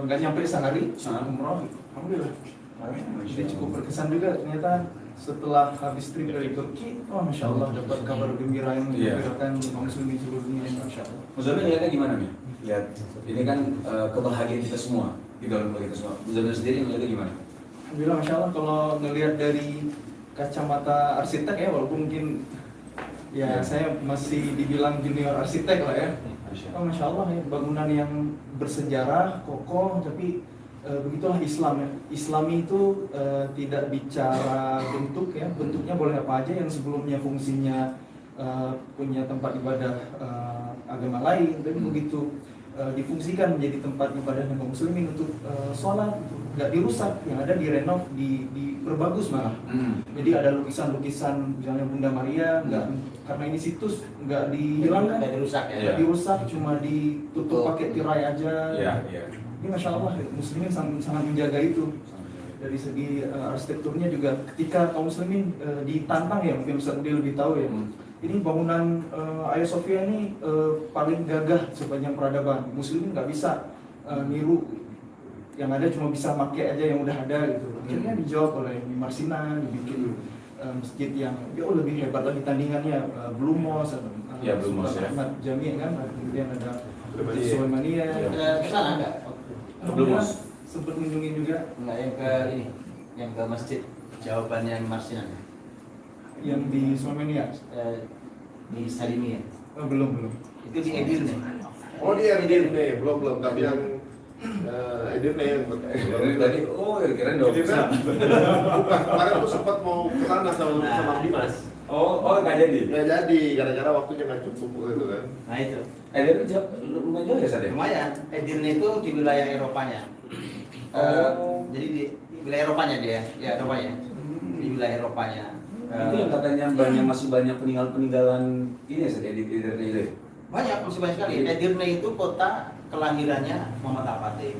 nggak nyampe sehari umroh. Alhamdulillah. Masya Jadi cukup Allah. berkesan juga ternyata setelah habis trip dari Turki, oh masya Allah dapat kabar gembira yang Iya. menggembirakan kaum muslimin seluruh dunia, masya Allah. Muzamil lihatnya gimana nih? Lihat, ini kan kebahagiaan kita semua di dalam keluarga kita semua. Muzamil sendiri melihatnya gimana? Alhamdulillah masya Allah kalau ngelihat dari kacamata arsitek ya, walaupun mungkin ya saya masih dibilang junior arsitek lah ya. Oh, masya Allah ya, bangunan yang bersejarah, kokoh, tapi begitulah Islam ya. Islami itu tidak bicara bentuk ya, bentuknya boleh apa aja yang sebelumnya fungsinya punya tempat ibadah agama lain, tapi begitu difungsikan menjadi tempat ibadah kaum muslimin untuk sholat, nggak dirusak, yang ada direnov, diperbagus malah. Jadi ada lukisan-lukisan misalnya Bunda Maria, nggak karena ini situs nggak dihilangkan, Nggak dirusak ya. nggak dirusak, cuma ditutup pakai tirai aja. Iya, iya. Ini masya Allah, muslimin sangat menjaga itu. Dari segi arsitekturnya juga, ketika kaum muslimin ditantang ya, mungkin Ustaz Budi lebih tahu ya. Ini bangunan Hagia Sophia ini paling gagah sepanjang peradaban. Muslimin nggak bisa niru, yang ada cuma bisa pakai aja yang udah ada gitu. Akhirnya dijawab oleh Mimar Sinan, dibikin masjid yang jauh lebih hebat lagi tandingannya, Blue Mosque, Ya, Blue Mosque, ya. Ahmad Jami kan, kemudian ada Sulaimania. Sulaimania. Ke sana enggak? Alhamdulillah sempat mengunjungi juga Enggak yang ke ini, yang ke masjid. Jawabannya Marsinan. yang di Sulaimania. Di Salimi ya. Oh, belum. Itu di Edirne. Oh dia Edirne, belum, tapi yang Edirne yang Dari tadi, oh kira-kira udah Edirne. Bukan, kemarin aku sempat mau ke sana sama Dimas. Oh nggak jadi. Ya jadi, gara-gara waktunya nggak cukup gitu kan. Nah itu. Dari lumayan jauh ya Sad ya? Lumayan. Edirne itu di wilayah Eropanya. Jadi di wilayah Eropanya dia, ya Eropanya. Di wilayah Eropanya. Itu yang katanya masih banyak peninggalan ini ya Sad ya, di Edirne itu. Banyak, masih banyak sekali. Edirne itu kota kelahirannya Muhammad Al-Fatih.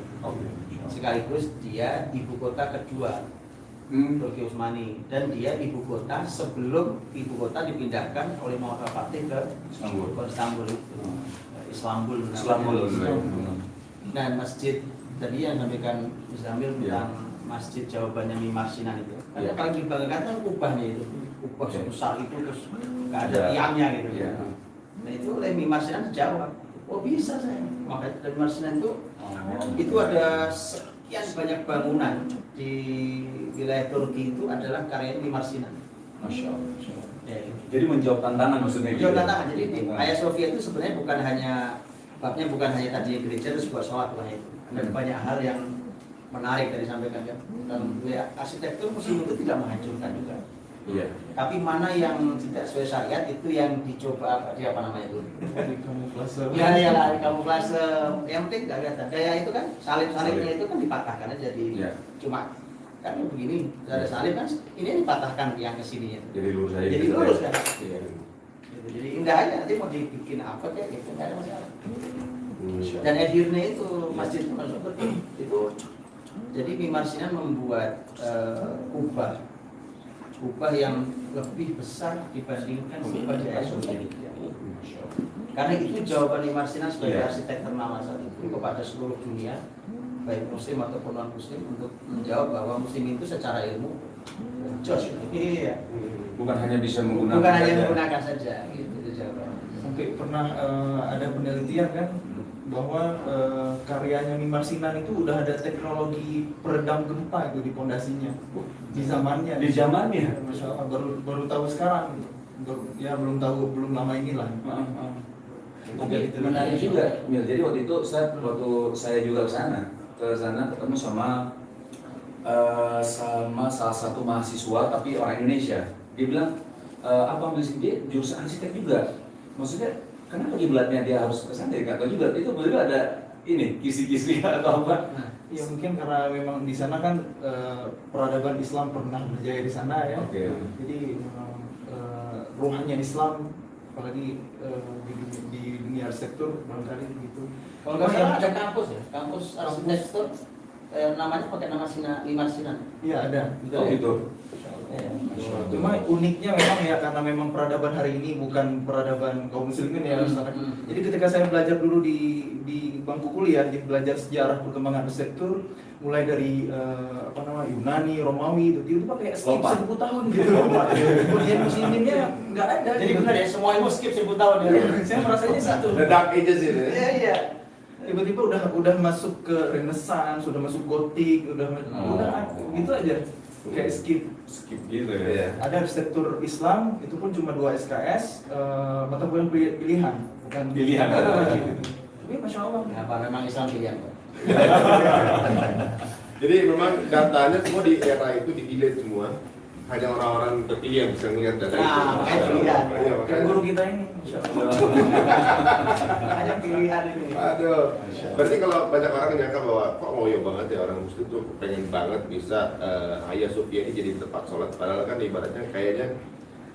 Sekaligus dia ibu kota kedua Turki Utsmani, dan dia ibu kota sebelum ibu kota dipindahkan oleh Muhammad Al-Fatih ke Istanbul itu. Istanbul. Nah, masjid tadi yang sampaikan Muzamil tentang masjid jawabannya Mimar Sinan itu. Ada paling dibanggakan kan kubahnya itu. Kubah sebesar itu terus nggak ada tiangnya gitu. Nah itu oleh Mimar Sinan jawab, oh bisa saya. Makanya dari Mimar Sinan itu ada sekian banyak bangunan di wilayah Turki itu adalah karya Mimar Sinan. Masya Allah. Ya, Jadi menjawab tantangan maksudnya. menjawab tantangan. Jadi di Hagia Sophia itu sebenarnya bukan hanya babnya bukan hanya tadi gereja terus buat sholat bukan itu. Ada banyak hal yang menarik dari sampaikan ya. Dan arsitektur muslim itu tidak menghancurkan juga. Iya. Tapi mana yang tidak sesuai syariat itu yang dicoba apa namanya itu? Di kamuflase. Ya lah kamuflase. Yang penting nggak kelihatan. Kayak itu kan salib-salibnya itu kan dipatahkan aja jadi cuma kan begini ada salib kan ini dipatahkan yang kesininya. Jadi lurus aja. Jadi lurus kan. Iya. Gitu. Jadi indah aja nanti mau dibikin apa kayak gitu nggak ada masalah. Dan Edirne itu masjid itu jadi Mimar Sinan membuat kubah yang lebih besar dibandingkan kubah di Hagia Sophia. Karena itu jawaban Mimar Sinan sebagai arsitek ternama saat itu kepada seluruh dunia, baik muslim ataupun non muslim, untuk menjawab bahwa muslim itu secara ilmu jos. Iya. Bukan hanya bisa menggunakan. Bukan hanya menggunakan saja gitu jawabannya. Sampai pernah ada penelitian kan bahwa karyanya Mimar Sinan itu udah ada teknologi peredam gempa itu di pondasinya di zamannya. Di zamannya? Masya Allah, baru tahu sekarang gitu. Belum tahu, belum lama inilah. Oke, menarik juga, Mil. Jadi waktu itu waktu saya juga ke sana ketemu sama salah satu mahasiswa tapi orang Indonesia. Dia bilang apa dia jurusan arsitek juga. Maksudnya kenapa kiblatnya dia harus ke sana? Dia tahu juga. Itu betul ada ini kisi-kisi atau apa? Ya mungkin karena memang di sana kan peradaban Islam pernah berjaya di sana ya. Oke. Jadi memang ruhnya Islam apalagi di dunia arsitektur barangkali begitu. Kalau nggak salah ada kampus ya, kampus arsitektur namanya pakai nama Mimar Sinan. Iya ada. Oh gitu. Cuma uniknya memang ya karena memang peradaban hari ini bukan peradaban kaum muslimin ya Ustaz. Jadi ketika saya belajar dulu di bangku kuliah, jadi belajar sejarah perkembangan arsitektur mulai dari Yunani, Romawi itu pakai skip 1000 tahun gitu. Kemudian musliminnya nggak ada. Jadi benar ya, semua ilmu skip 1000 tahun ya. Saya merasanya satu. The Dark Ages ini. Iya. Tiba-tiba udah masuk ke Renaissance, sudah masuk Gotik, udah gitu aja. Kayak skip gitu ya. Ada arsitektur Islam itu pun cuma 2 SKS mata kuliah pilihan bukan Pilihan. Tapi masya Allah. Apa memang Islam pilihan Pak? Jadi memang datanya semua di era itu di-delete semua. Hanya orang-orang terpilih yang bisa melihat data itu. Makanya pilihan. Iya, Kayak makanya. guru kita ini, masya Allah. Hanya pilihan ini. Aduh. Berarti kalau banyak orang nyangka bahwa kok ngoyo banget ya orang muslim tuh pengen banget bisa Hagia Sophia ini jadi tempat sholat. Padahal kan ibaratnya kayaknya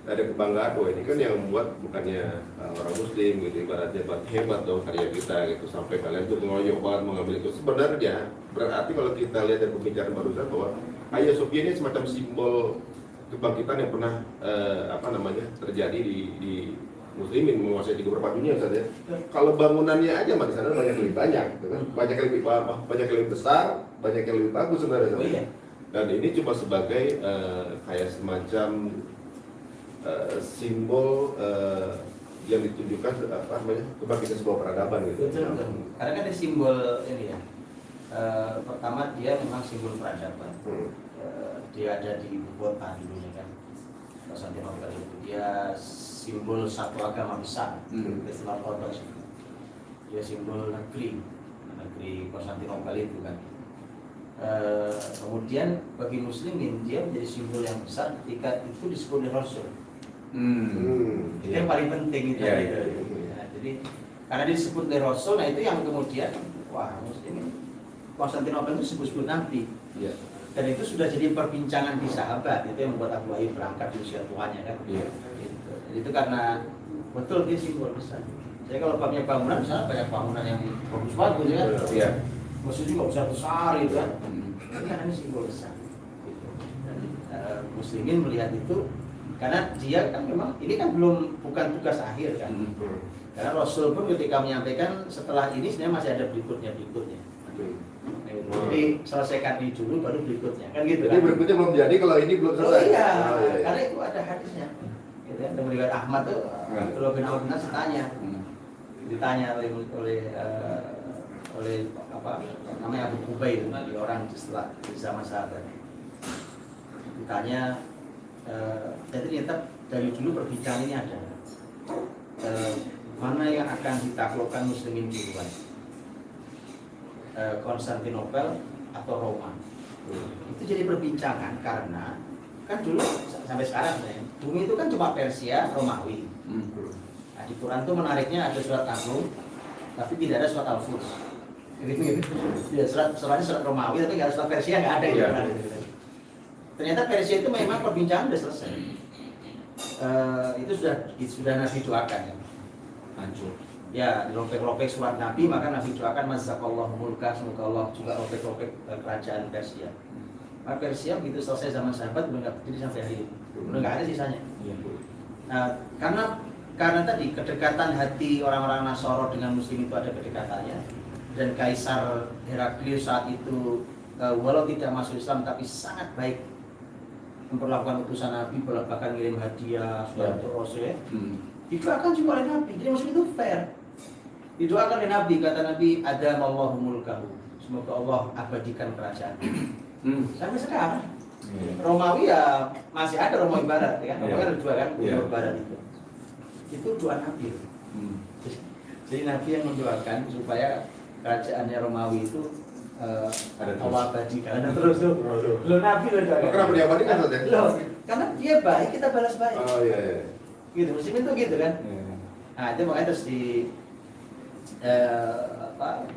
ada kebanggaan bahwa ini kan yang membuat bukannya orang muslim gitu, ibaratnya hebat dong karya kita gitu, sampai kalian tuh ngoyo banget mengambil itu. Sebenarnya berarti kalau kita lihat dari pembicaraan barusan bahwa Hagia Sophia ini semacam simbol kebangkitan yang pernah terjadi di muslimin menguasai di beberapa dunia saja. Kalau bangunannya aja di sana banyak lebih banyak, gitu kan? Banyak yang lebih besar, banyak yang lebih bagus sebenarnya. Oh, iya. Dan ini cuma sebagai kayak semacam simbol yang ditunjukkan kebangkitan sebuah peradaban gitu. Betul. Karena kan ada simbol ini ya. Pertama dia memang simbol peradaban. Dia ada di ibu kota dulunya kan, Konstantinopel itu. Dia simbol satu agama besar, Islam Ortodoks. Dia simbol negeri Konstantinopel itu kan. Kemudian bagi muslimin dia menjadi simbol yang besar ketika itu disebut Rasul. Itu yang paling penting itu. Nah, jadi karena disebut Rasul, nah itu yang kemudian muslimin Konstantinopel itu disebut Nabi. Iya. Dan itu sudah jadi perbincangan di sahabat, itu yang membuat Abu Ayyub berangkat di usia tuanya kan. Iya. Itu karena betul dia simbol besar. Jadi kalau babnya bangunan, misalnya banyak bangunan yang bagus-bagus ya kan. Iya. Maksudnya juga besar-besar itu kan. Tapi karena ini simbol besar. Dan muslimin melihat itu karena dia kan memang ini kan bukan tugas akhir kan. Karena Rasul pun ketika menyampaikan setelah ini sebenarnya masih ada berikutnya. Jadi selesaikan ini dulu baru berikutnya kan gitu. Jadi berikutnya belum jadi kalau ini belum selesai. Oh iya, karena itu ada hadisnya. Gitu kan, riwayat Ahmad tuh kalau bin Auf ditanya oleh apa namanya Abu Kubail, orang setelah di zaman sahabat. Ditanya jadi ternyata dari dulu perbincangan ini ada mana yang akan ditaklukkan muslimin duluan, Konstantinopel atau Roma. Itu jadi perbincangan karena kan dulu sampai sekarang bumi itu kan cuma Persia, Romawi. Nah, di Quran itu menariknya ada surat An-Nur tapi tidak ada surat Al-Furs. Ya, suratnya surat Romawi tapi nggak ada surat Persia, nggak ada di Quran. Ternyata Persia itu memang perbincangan sudah selesai. Itu sudah Nabi doakan ya. Hancur. Ya, dirobek-robek surat Nabi, maka Nabi doakan mazakallahu mulka, semoga Allah juga robek-robek kerajaan Persia. Maka Persia begitu selesai zaman sahabat udah nggak berdiri sampai hari ini, udah nggak ada sisanya. Nah, karena tadi kedekatan hati orang-orang Nasoro dengan Muslim itu ada kedekatannya, dan Kaisar Heraklius saat itu walau tidak masuk Islam tapi sangat baik memperlakukan utusan Nabi, bahkan ngirim hadiah, surat Rasul ya. Itu akan juga oleh Nabi, jadi Muslim itu fair. Didoakan oleh Nabi, kata Nabi, adamallahu mulkahu. Semoga Allah abadikan kerajaan. Sampai sekarang. Romawi ya masih ada Romawi Barat, ya kan? Romawi ada dua kan, Romawi Barat itu. Itu doa Nabi. Jadi Nabi yang mendoakan supaya kerajaannya Romawi itu Allah abadikan. Ada terus tuh. Lo Nabi lo doakan. Kenapa diabadikan saja? Loh, karena dia baik, kita balas baik. Oh iya iya. Gitu, muslimin tuh gitu kan. Nah itu makanya terus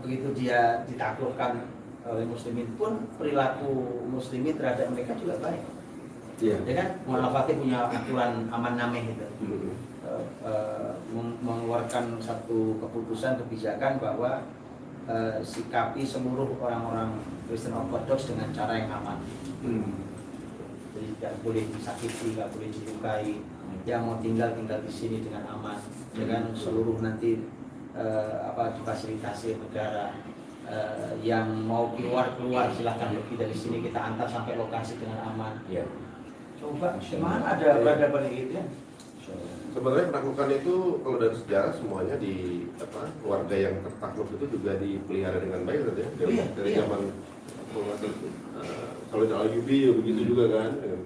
begitu dia ditaklukkan oleh muslimin pun perilaku muslimin terhadap mereka juga baik. Iya. Ya kan, Mu'alafati punya aturan aman nameh gitu. Mengeluarkan satu keputusan kebijakan bahwa sikapi seluruh orang-orang Kristen Ortodoks dengan cara yang aman. Jadi tidak boleh disakiti, tidak boleh dilukai. Yang mau tinggal di sini dengan aman. Dengan seluruh nanti difasilitasi negara. Yang mau keluar silahkan pergi dari sini, kita antar sampai lokasi dengan aman. Iya. Coba gimana ada peradaban gitu ya? Sebenarnya penaklukan itu kalau dari sejarah semuanya di keluarga yang tertakluk itu juga dipelihara dengan baik saja dari zaman kalau di Al-Ayyubi ya begitu juga kan, dengan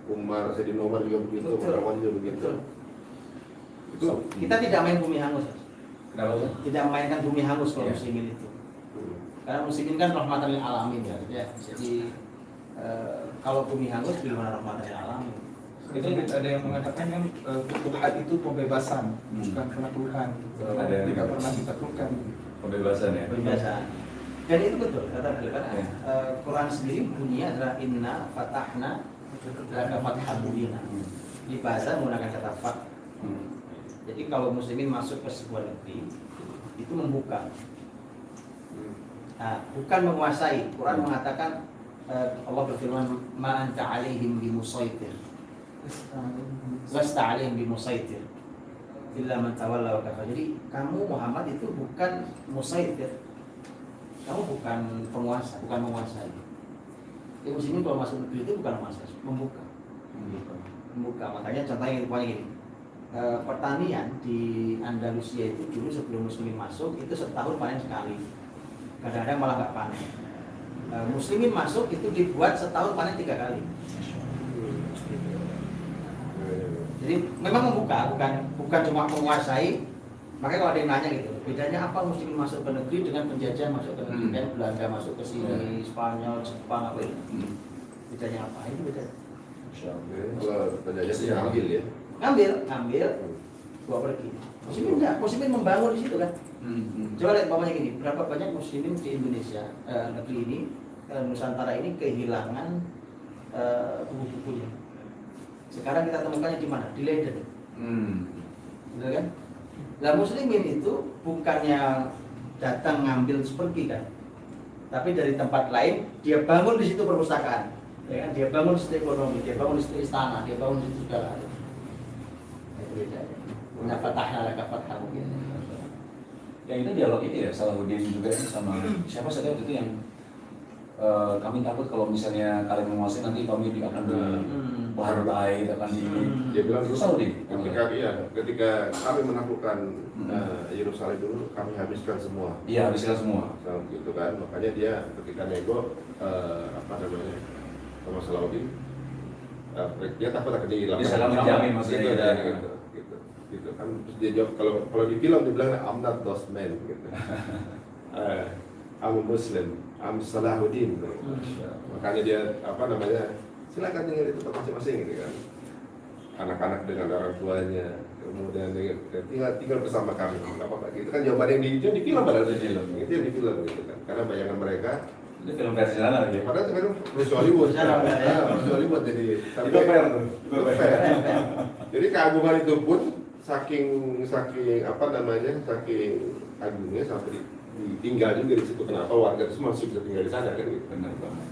Umar, Sayyidina Umar juga begitu, Marwan juga begitu. Itu Kita tidak main bumi hangus. Kenapa tuh? Tidak memainkan bumi hangus kalau muslimin itu. Karena muslimin kan rahmatan lil alamin ya. Jadi kalau bumi hangus gimana rahmatan lil alamin? Itu ada yang mengatakan kan futuhat itu pembebasan, bukan penaklukan. Ada yang Tidak pernah ditaklukkan. Pembebasan ya. Pembebasan. Dan itu betul kata beliau kan. Quran sendiri bunyinya adalah inna fatahna laka fathan mubina. Di bahasa menggunakan kata fat. Jadi kalau muslimin masuk ke sebuah negeri itu membuka. Nah, bukan menguasai. Quran mengatakan Allah berfirman ma anta alaihim bimusaitir. Lasta alaihim bimusaitir illa man tawalla wa kafar. Jadi kamu Muhammad itu bukan musaitir. Kamu bukan penguasa, bukan menguasai. Jadi muslimin kalau masuk negeri itu bukan menguasai, membuka. Makanya contohnya gini. Pertanian di Andalusia itu dulu sebelum muslimin masuk itu setahun panen sekali. Kadang-kadang malah nggak panen. Muslimin masuk itu dibuat setahun panen 3 kali. Jadi memang membuka, bukan cuma menguasai. Makanya kalau ada yang nanya gitu, bedanya apa muslimin masuk ke negeri dengan penjajah masuk ke negeri? Kan Belanda masuk ke sini, Spanyol, Jepang apa itu? Bedanya apa? Itu bedanya. kalau penjajah sih ambil ya. Ngambil, bawa pergi. Muslimin enggak, muslimin membangun di situ kan. Coba lihat bapaknya gini, berapa banyak muslimin di Indonesia, negeri ini, Nusantara ini kehilangan buku-bukunya. Sekarang kita temukannya di mana? Di Leiden. Betul kan? Lah muslimin itu bukannya datang ngambil pergi kan, tapi dari tempat lain dia bangun di situ perpustakaan, ya kan? Dia bangun di situ ekonomi, dia bangun di situ istana, dia bangun di situ segala. Itu beda. Punya fatahna laka fathah mungkin. Yang itu dialog ini ya Salahuddin juga sama siapa saja waktu itu yang kami takut kalau misalnya kalian menguasai nanti kami akan dihargai, akan di. Dia bilang dulu Salahuddin. ketika kami menaklukkan Yerusalem dulu kami habiskan semua. Iya, habiskan semua. Gitu kan, makanya dia ketika nego sama Salahuddin, dia takut akan dihilangkan. Dia sangat menjamin maksudnya gitu kan. Terus dia jawab kalau di film dia bilang I'm not those men gitu. I'm a Muslim, I'm Salahuddin. Makanya dia silakan tinggal di tempat masing-masing gitu kan. Anak-anak dengan orang tuanya, kemudian tinggal bersama kami, nggak apa-apa gitu kan. Jawaban yang di film padahal di film, itu yang di film gitu kan. Karena bayangan mereka itu film versi sana lagi. padahal itu Bruce Hollywood. Bruce Hollywood jadi Itu fair tuh. Itu fair. Jadi keagungan itu pun saking agungnya sampai tinggal juga di situ. Kenapa warga itu masih bisa tinggal di sana kan gitu. Benar banget.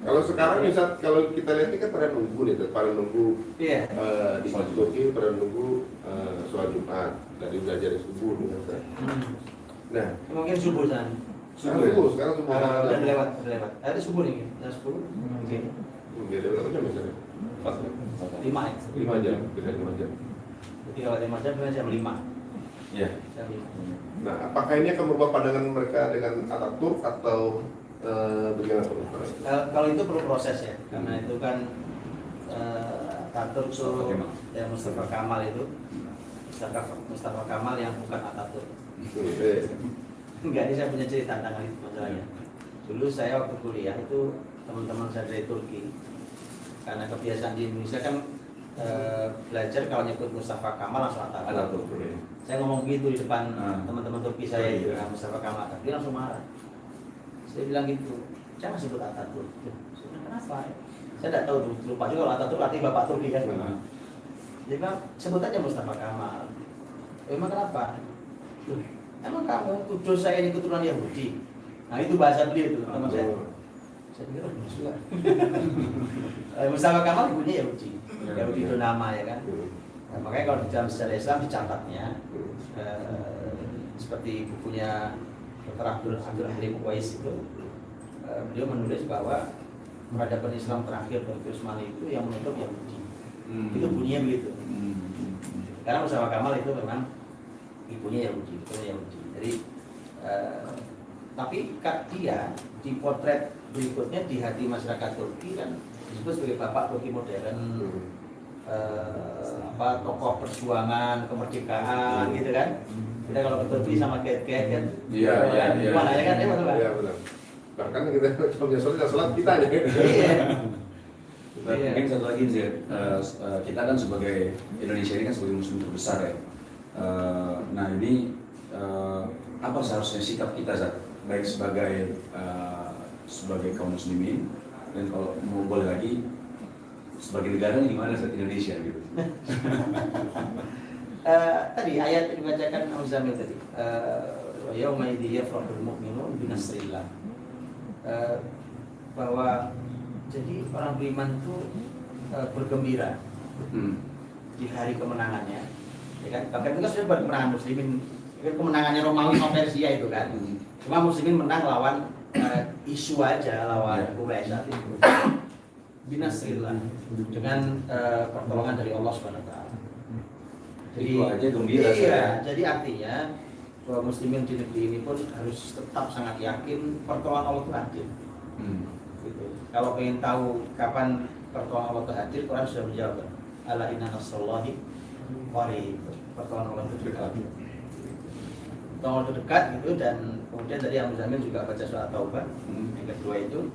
Kalau sekarang kalau kita lihat ini kan pada nunggu di Turki pada nunggu sholat Jumat dari belajar subuh misalnya. Nah, Mungkin subuh sana. sekarang subuh. Udah lewat. Ada subuh nih, jam 10. Oke. Beda berapa jam misalnya? 5 ya. 5 jam, beda 5 jam. Jadi kalau jam Mazhab jam 5. Ya. Jam 5. Nah, apakah ini akan merubah pandangan mereka dengan Ataturk atau bagaimana? Kalau itu perlu proses ya, karena itu kan Ataturk itu ya Mustafa Kamal itu Mustafa Kamal yang bukan Ataturk. Enggak, ini saya punya cerita tentang itu masalahnya. Dulu saya waktu kuliah itu teman-teman saya dari Turki, karena kebiasaan di Indonesia kan belajar kalau nyebut Mustafa Kamal langsung Ataturk. Saya ngomong gitu di depan teman-teman Turki saya itu, Mustafa Kamal Ataturk, dia langsung marah. Saya bilang gitu, jangan sebut Ataturk. Saya bilang, kenapa? Saya tidak tahu, lupa juga kalau Ataturk artinya Bapak Turki kan. Dia bilang, sebut aja Mustafa Kamal. Emang kenapa? Emang kamu tuduh saya ini keturunan Yahudi? Nah itu bahasa beliau itu teman saya. Saya pikir juga. Mustafa Kamal ibunya Yahudi. Yahudi itu nama ya kan. Nah, makanya kalau di dalam sejarah Islam dicatatnya seperti bukunya Dr. Abdul Halim Uwais itu, beliau menulis bahwa peradaban Islam terakhir dari Utsmani itu yang menutup Yahudi. Itu bunyinya begitu. Karena Mustafa Kamal itu memang ibunya Yahudi, Jadi tapi dia dipotret berikutnya di hati masyarakat Turki kan disebut sebagai bapak Turki modern, tokoh perjuangan kemerdekaan gitu kan. Kita kalau ke Turki sama Ket-Ket kan, gimana ya kan, Iya benar. Bahkan kita punya sholat kita aja. Mungkin satu lagi Zed, kita kan sebagai Indonesia ini kan sebagai muslim terbesar ya. Nah ini apa seharusnya sikap kita Zed? Baik sebagai kaum muslimin dan kalau mau boleh lagi sebagai negara gimana Zed Indonesia gitu? Tadi ayat yang dibacakan Al-Zamil tadi, yauma idzi yafrahul mu'minun binasrillah, bahwa jadi orang beriman itu bergembira di hari kemenangannya, ya kan? Bahkan itu kan sudah buat kemenangan muslimin, kan kemenangannya Romawi sama Persia itu kan. Cuma muslimin menang lawan isu aja, lawan Quraisy saat itu. Binasrillah, dengan pertolongan dari Allah Subhanahu wa taala. Jadi itu aja gembira jadi artinya bahwa muslimin di negeri ini pun harus tetap sangat yakin pertolongan Allah itu hadir. Gitu. Kalau pengen tahu kapan pertolongan Allah itu hadir, Quran sudah menjawab. Ala inna nasrullahi qarib. Pertolongan Allah itu dekat. Pertolongan itu dekat gitu, dan kemudian tadi Abu Zamil juga baca surat Taubah yang kedua itu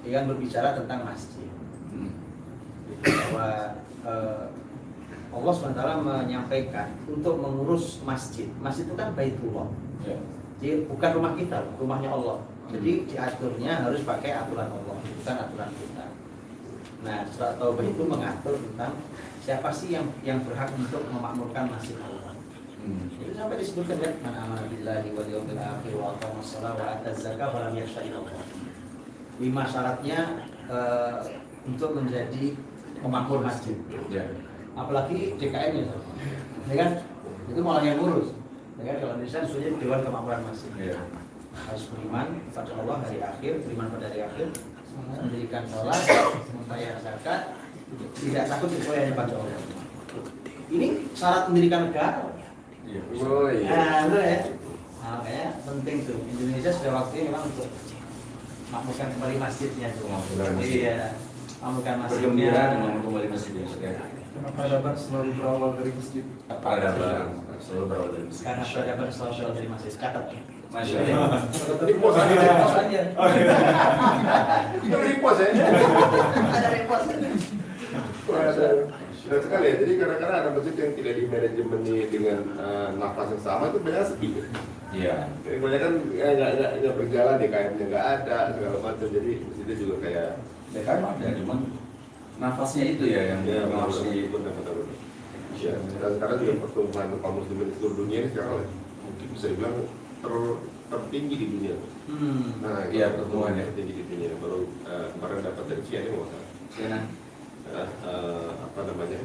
yang berbicara tentang masjid. Gitu, bahwa Allah SWT menyampaikan untuk mengurus masjid. Masjid itu kan Baitullah. Jadi bukan rumah kita, rumahnya Allah. Jadi diaturnya harus pakai aturan Allah, bukan aturan kita. Nah, surat Taubah itu mengatur tentang siapa sih yang berhak untuk memakmurkan masjid Allah. Itu sampai disebutkan kan, man amana billahi wal yawmil akhir wa aqama shalah wa ata zakah wa lam yakhsha illallah. 5 syaratnya untuk menjadi pemakmur masjid. Apalagi DKM ya kan, itu malah yang ngurus. Ya kan, kalau Indonesia sebenarnya Dewan Kemakmuran Masjid. Harus beriman pada Allah hari akhir, beriman pada hari akhir, mendirikan sholat, membayar zakat, tidak takut kecuali pada Allah. Ini syarat mendirikan negara. Oh iya. Nah, ya. Nah, kayaknya penting tuh. Indonesia sudah waktunya memang untuk makmurkan kembali masjidnya tuh. Iya, makmurkan masjidnya. Bergembira dengan kembali masjidnya. Peradaban selalu berawal dari masjid. Peradaban selalu berawal dari masjid. Karena peradaban selalu dari masjid. Catat. Masya Allah. Tadi pos aja. Itu repost ya. Ada repot. Benar sekali ya. Jadi kadang-kadang ada masjid yang tidak di manajemen dengan nafas yang sama itu banyak sepi. Iya. Banyak kan nggak berjalan, DKM-nya nggak ada segala macam. Jadi masjidnya juga kayak DKM ada, cuman nafasnya itu ya yang harus betul. Ya, dan sekarang juga pertumbuhan kaum muslimin di seluruh dunia ini sekarang mungkin bisa dibilang tertinggi di dunia. Nah, iya, pertumbuhan ya. Tertinggi di dunia. Baru kemarin dapat dari CNN nggak salah. Apa namanya?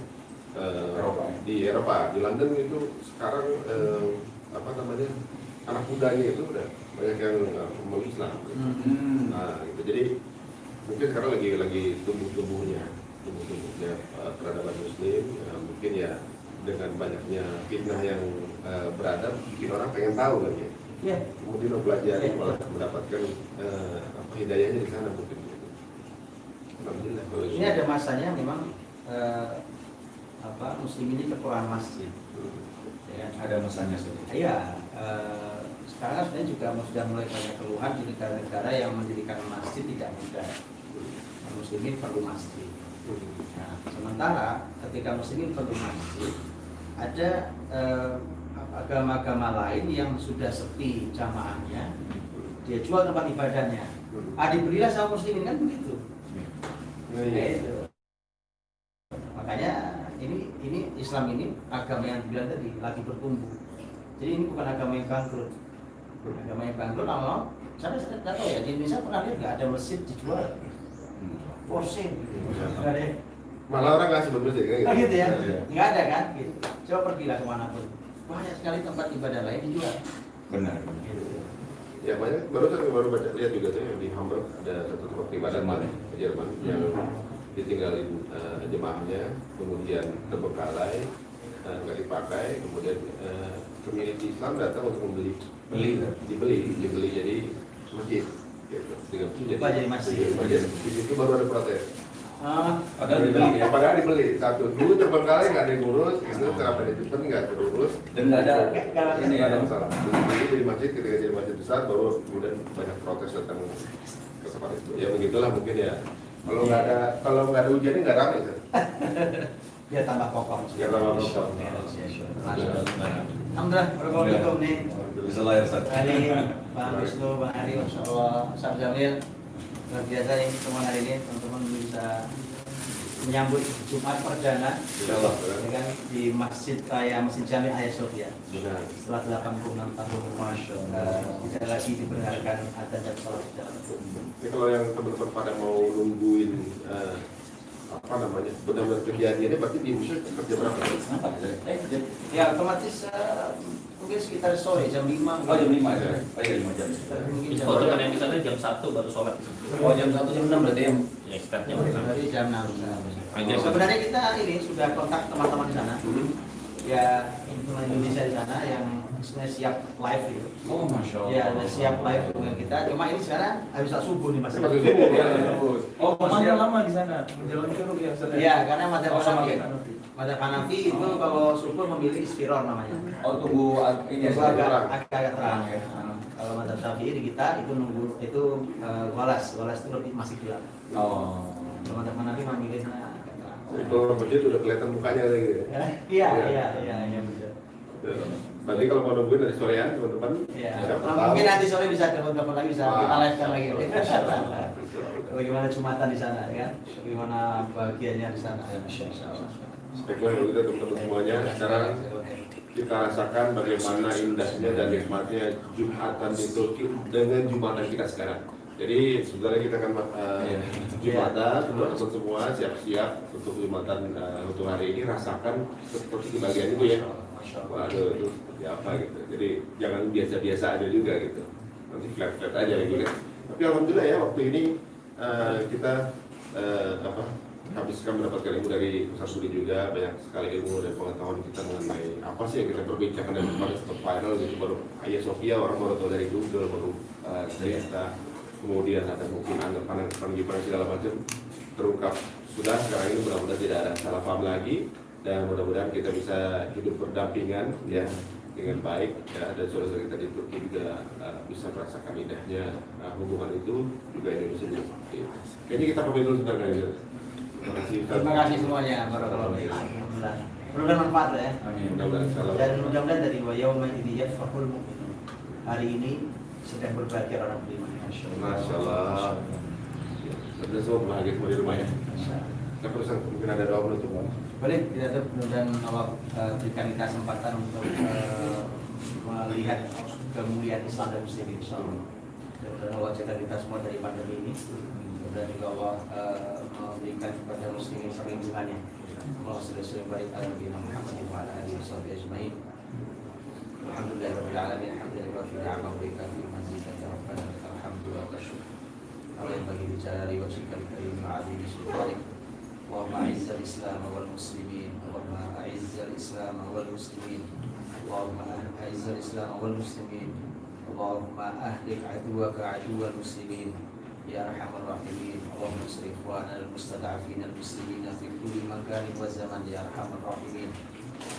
Eropa. Di Eropa, di London itu sekarang apa namanya, anak mudanya itu udah banyak yang memeluk Islam. Nah, gitu. Jadi mungkin sekarang lagi tumbuhnya peradaban Muslim, mungkin ya dengan banyaknya fitnah yang beradab bikin orang pengen tahu kan ya. Iya. Kemudian mempelajari malah mendapatkan hidayahnya di sana mungkin. Alhamdulillah. Ini ada masanya memang muslim ini kekurangan masjid. Ya, Ada masanya saja. iya. Sekarang sebenarnya juga sudah mulai banyak keluhan di negara-negara yang mendirikan masjid tidak mudah. Muslimin perlu masjid. Nah, sementara ketika muslimin perlu masjid, ada agama-agama lain yang sudah sepi jamaahnya, dia jual tempat ibadahnya. Diberilah sama muslimin, kan begitu. Itu. Makanya ini Islam ini agama yang bilang tadi lagi bertumbuh. Jadi ini bukan agama yang bangkrut. Agama yang bangkrut, Allah, saya tidak tahu ya, di Indonesia pernah lihat nggak ada masjid dijual? Porsi, nggak ada. Malah orang nggak sebut masjid kan? Nah, gitu ya, nggak ada kan? Gitu. Coba pergilah kemanapun, banyak sekali tempat ibadah lain dijual. Benar. Gitu. Ya banyak, baru baca lihat juga tuh yang di Hamburg ada satu tempat ibadah di Jerman yang ditinggalin jemaahnya, kemudian terbengkalai, nggak dipakai, kemudian community Islam datang untuk dibeli jadi masjid. Gitu. Jadi masjid. Di situ baru ada protes. Padahal dibeli ya. Padahal dibeli satu. Dulu terbengkalai nggak diurus, itu kenapa disimpan nggak terurus. Dan nggak ada ini Nggak ya. ada masalah. Jadi masjid ketika jadi masjid besar baru kemudian banyak protes tentang ke tempat itu. Ya begitulah mungkin ya. Kalau nggak ada hujannya nggak ramai. Ya tambah kokoh. Ya tambah kokoh. Alhamdulillah, berkongsi nih. Bisa lahir saja. Hari Pak Wisnu, Bang Ari, Masya Allah, Ustaz Jamil, luar biasa nih teman hari ini, teman-teman bisa menyambut Jumat perdana, Insyaallah. ya kan, di Masjid Raya Masjid Jami Hagia Sophia. Benar. Setelah 86 tahun, Masya Allah, tidak lagi dibenarkan ada dan salat di dalam. Ini kalau yang teman-teman pada mau nungguin benar-benar kejadiannya berarti di Indonesia kerja berapa? Ya otomatis mungkin sekitar sore jam 5. Oh jam 5 ya? Oh iya 5 jam. Mungkin jam Kalau kan yang misalnya jam 1 baru sholat. Oh jam 1 jam 6 berarti Ya startnya dari jam 6. Sebenarnya kita ini sudah kontak teman-teman di sana. Ya teman Indonesia di sana yang sebenarnya siap live gitu. Oh Masya Allah. Ya ada siap live dengan kita. Cuma ini sekarang habis sholat subuh nih Mas. Masih subuh ya. Oh Masih lama di sana. Menjelang curug ya Ustaz. Iya, karena madzhab Oh, sama Hanafi. kayak Madzhab Hanafi itu kalau subuh memilih istiror namanya. Oh tunggu ini Itu ya. agak terang ya. Kalau madzhab Syafi'i di kita itu nunggu itu golas itu lebih masih gelap. Oh. Kalau madzhab Hanafi memilihnya agak terang. Jadi kalau masjid udah kelihatan mukanya lagi gitu. Iya betul. Berarti kalau mau nungguin dari sorean teman-teman, Iya. siapa Nah, tahu. mungkin nanti sore bisa telepon lagi bisa kita live kan lagi. Wah. Bagaimana Jumatan di sana kan? Bagaimana bahagianya di sana? Masya Allah. Baiklah kalau gitu teman-teman semuanya, sekarang kita rasakan bagaimana indahnya dan nikmatnya Jumatan itu dengan Jumatan kita sekarang. Jadi sebenarnya kita akan Jumatan, teman-teman semua siap-siap untuk Jumatan untuk hari ini, rasakan seperti di bagian itu ya. Waduh, itu seperti apa gitu. Jadi jangan biasa-biasa aja juga gitu. Nanti flat-flat aja gitu kan. Tapi alhamdulillah ya waktu ini kita habiskan mendapatkan ilmu dari Ustaz Budi juga, banyak sekali ilmu dan pengetahuan kita mengenai apa sih yang kita perbincangkan dan kemarin sempat viral gitu, baru Hagia Sophia orang baru tahu dari Google, baru cerita, kemudian ada mungkin anggapan gimana segala macam terungkap sudah. Sekarang ini mudah-mudahan tidak ada salah paham lagi dan mudah-mudahan kita bisa hidup berdampingan ya dengan baik ya, dan saudara kita di Turki juga bisa merasakan indahnya hubungan itu juga Indonesia juga seperti itu. Kayaknya kita pamit dulu sebentar ya. Terima kasih. Terima kasih semuanya. Alhamdulillah. Mudah-mudahan manfaat ya. Mudah-mudahan salam. Dan mudah-mudahan dari wa yauma idzi yafrahul mu'minun. Hari ini sedang berbahagia orang beriman. Masya Allah. Sudah semua bahagia semua di rumah ya. Kita perusahaan mungkin ada doa menutup. Boleh, kita tuh mudah-mudahan Allah berikan kita kesempatan untuk melihat kemuliaan Islam dan Muslimin. Insyaallah. Dan Allah jaga kita semua dari pandemi ini. Dan juga Allah memberikan kepada Muslimin perlindungannya. Allah sering baik Nabi Muhammad wa ala alihi wasallam ajma'in. Alhamdulillahirabbil alamin. Alhamdulillahirabbil alamin. Berikan firman kita Rabbana alhamdulillah wa syukur. Allah yang bagi bicara wajib karim ma'adhi sultanik. اللهم أعز الإسلام والمسلمين اللهم أعز الإسلام والمسلمين اللهم أعز الإسلام والمسلمين اللهم أهلك عدوك عدو المسلمين يا أرحم الراحمين اللهم انصر إخواننا المستضعفين المسلمين في كل مكان وزمن يا أرحم الراحمين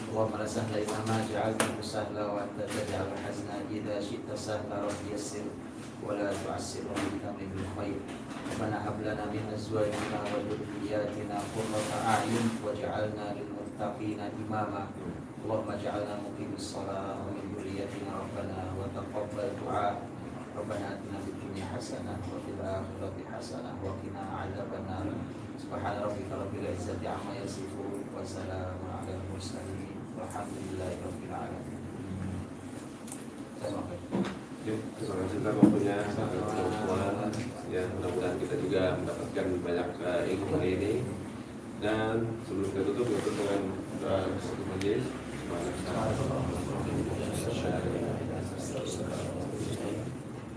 اللهم لا سهل إلا ما جعلته سهلا وأنت تجعل الحزن إذا شئت سهلا رب يسر ولا تعسر وبتمم بالخير ربنا هب لنا من أزواجنا وذرياتنا قرة أعين واجعلنا للمتقين إماما اللهم اجعلنا مقيم الصلاة ومن ذريتنا ربنا وتقبل دعاء ربنا آتنا في الدنيا حسنة وفي الآخرة حسنة وقنا عذاب النار سبحان ربك رب العزة عما يصفون وسلام على المرسلين والحمد لله رب العالمين. Ya, terima kasih atas waktunya teman-teman. Ya, mudah-mudahan kita juga mendapatkan banyak ilmu hari ini. Dan sebelum kita tutup dengan satu majelis.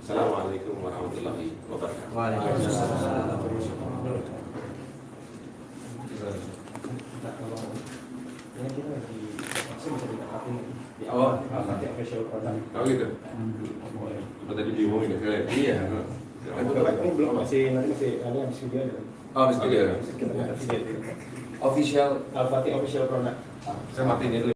Assalamualaikum warahmatullahi wabarakatuh. Waalaikumsalam. Oh, gitu. Cuma tadi diomongin ya, kalian? Iya. Ini belum masih ada habis video ada. Oh, habis video. Kita ada video. Official. Al-Fatih official product. Saya matiin dulu.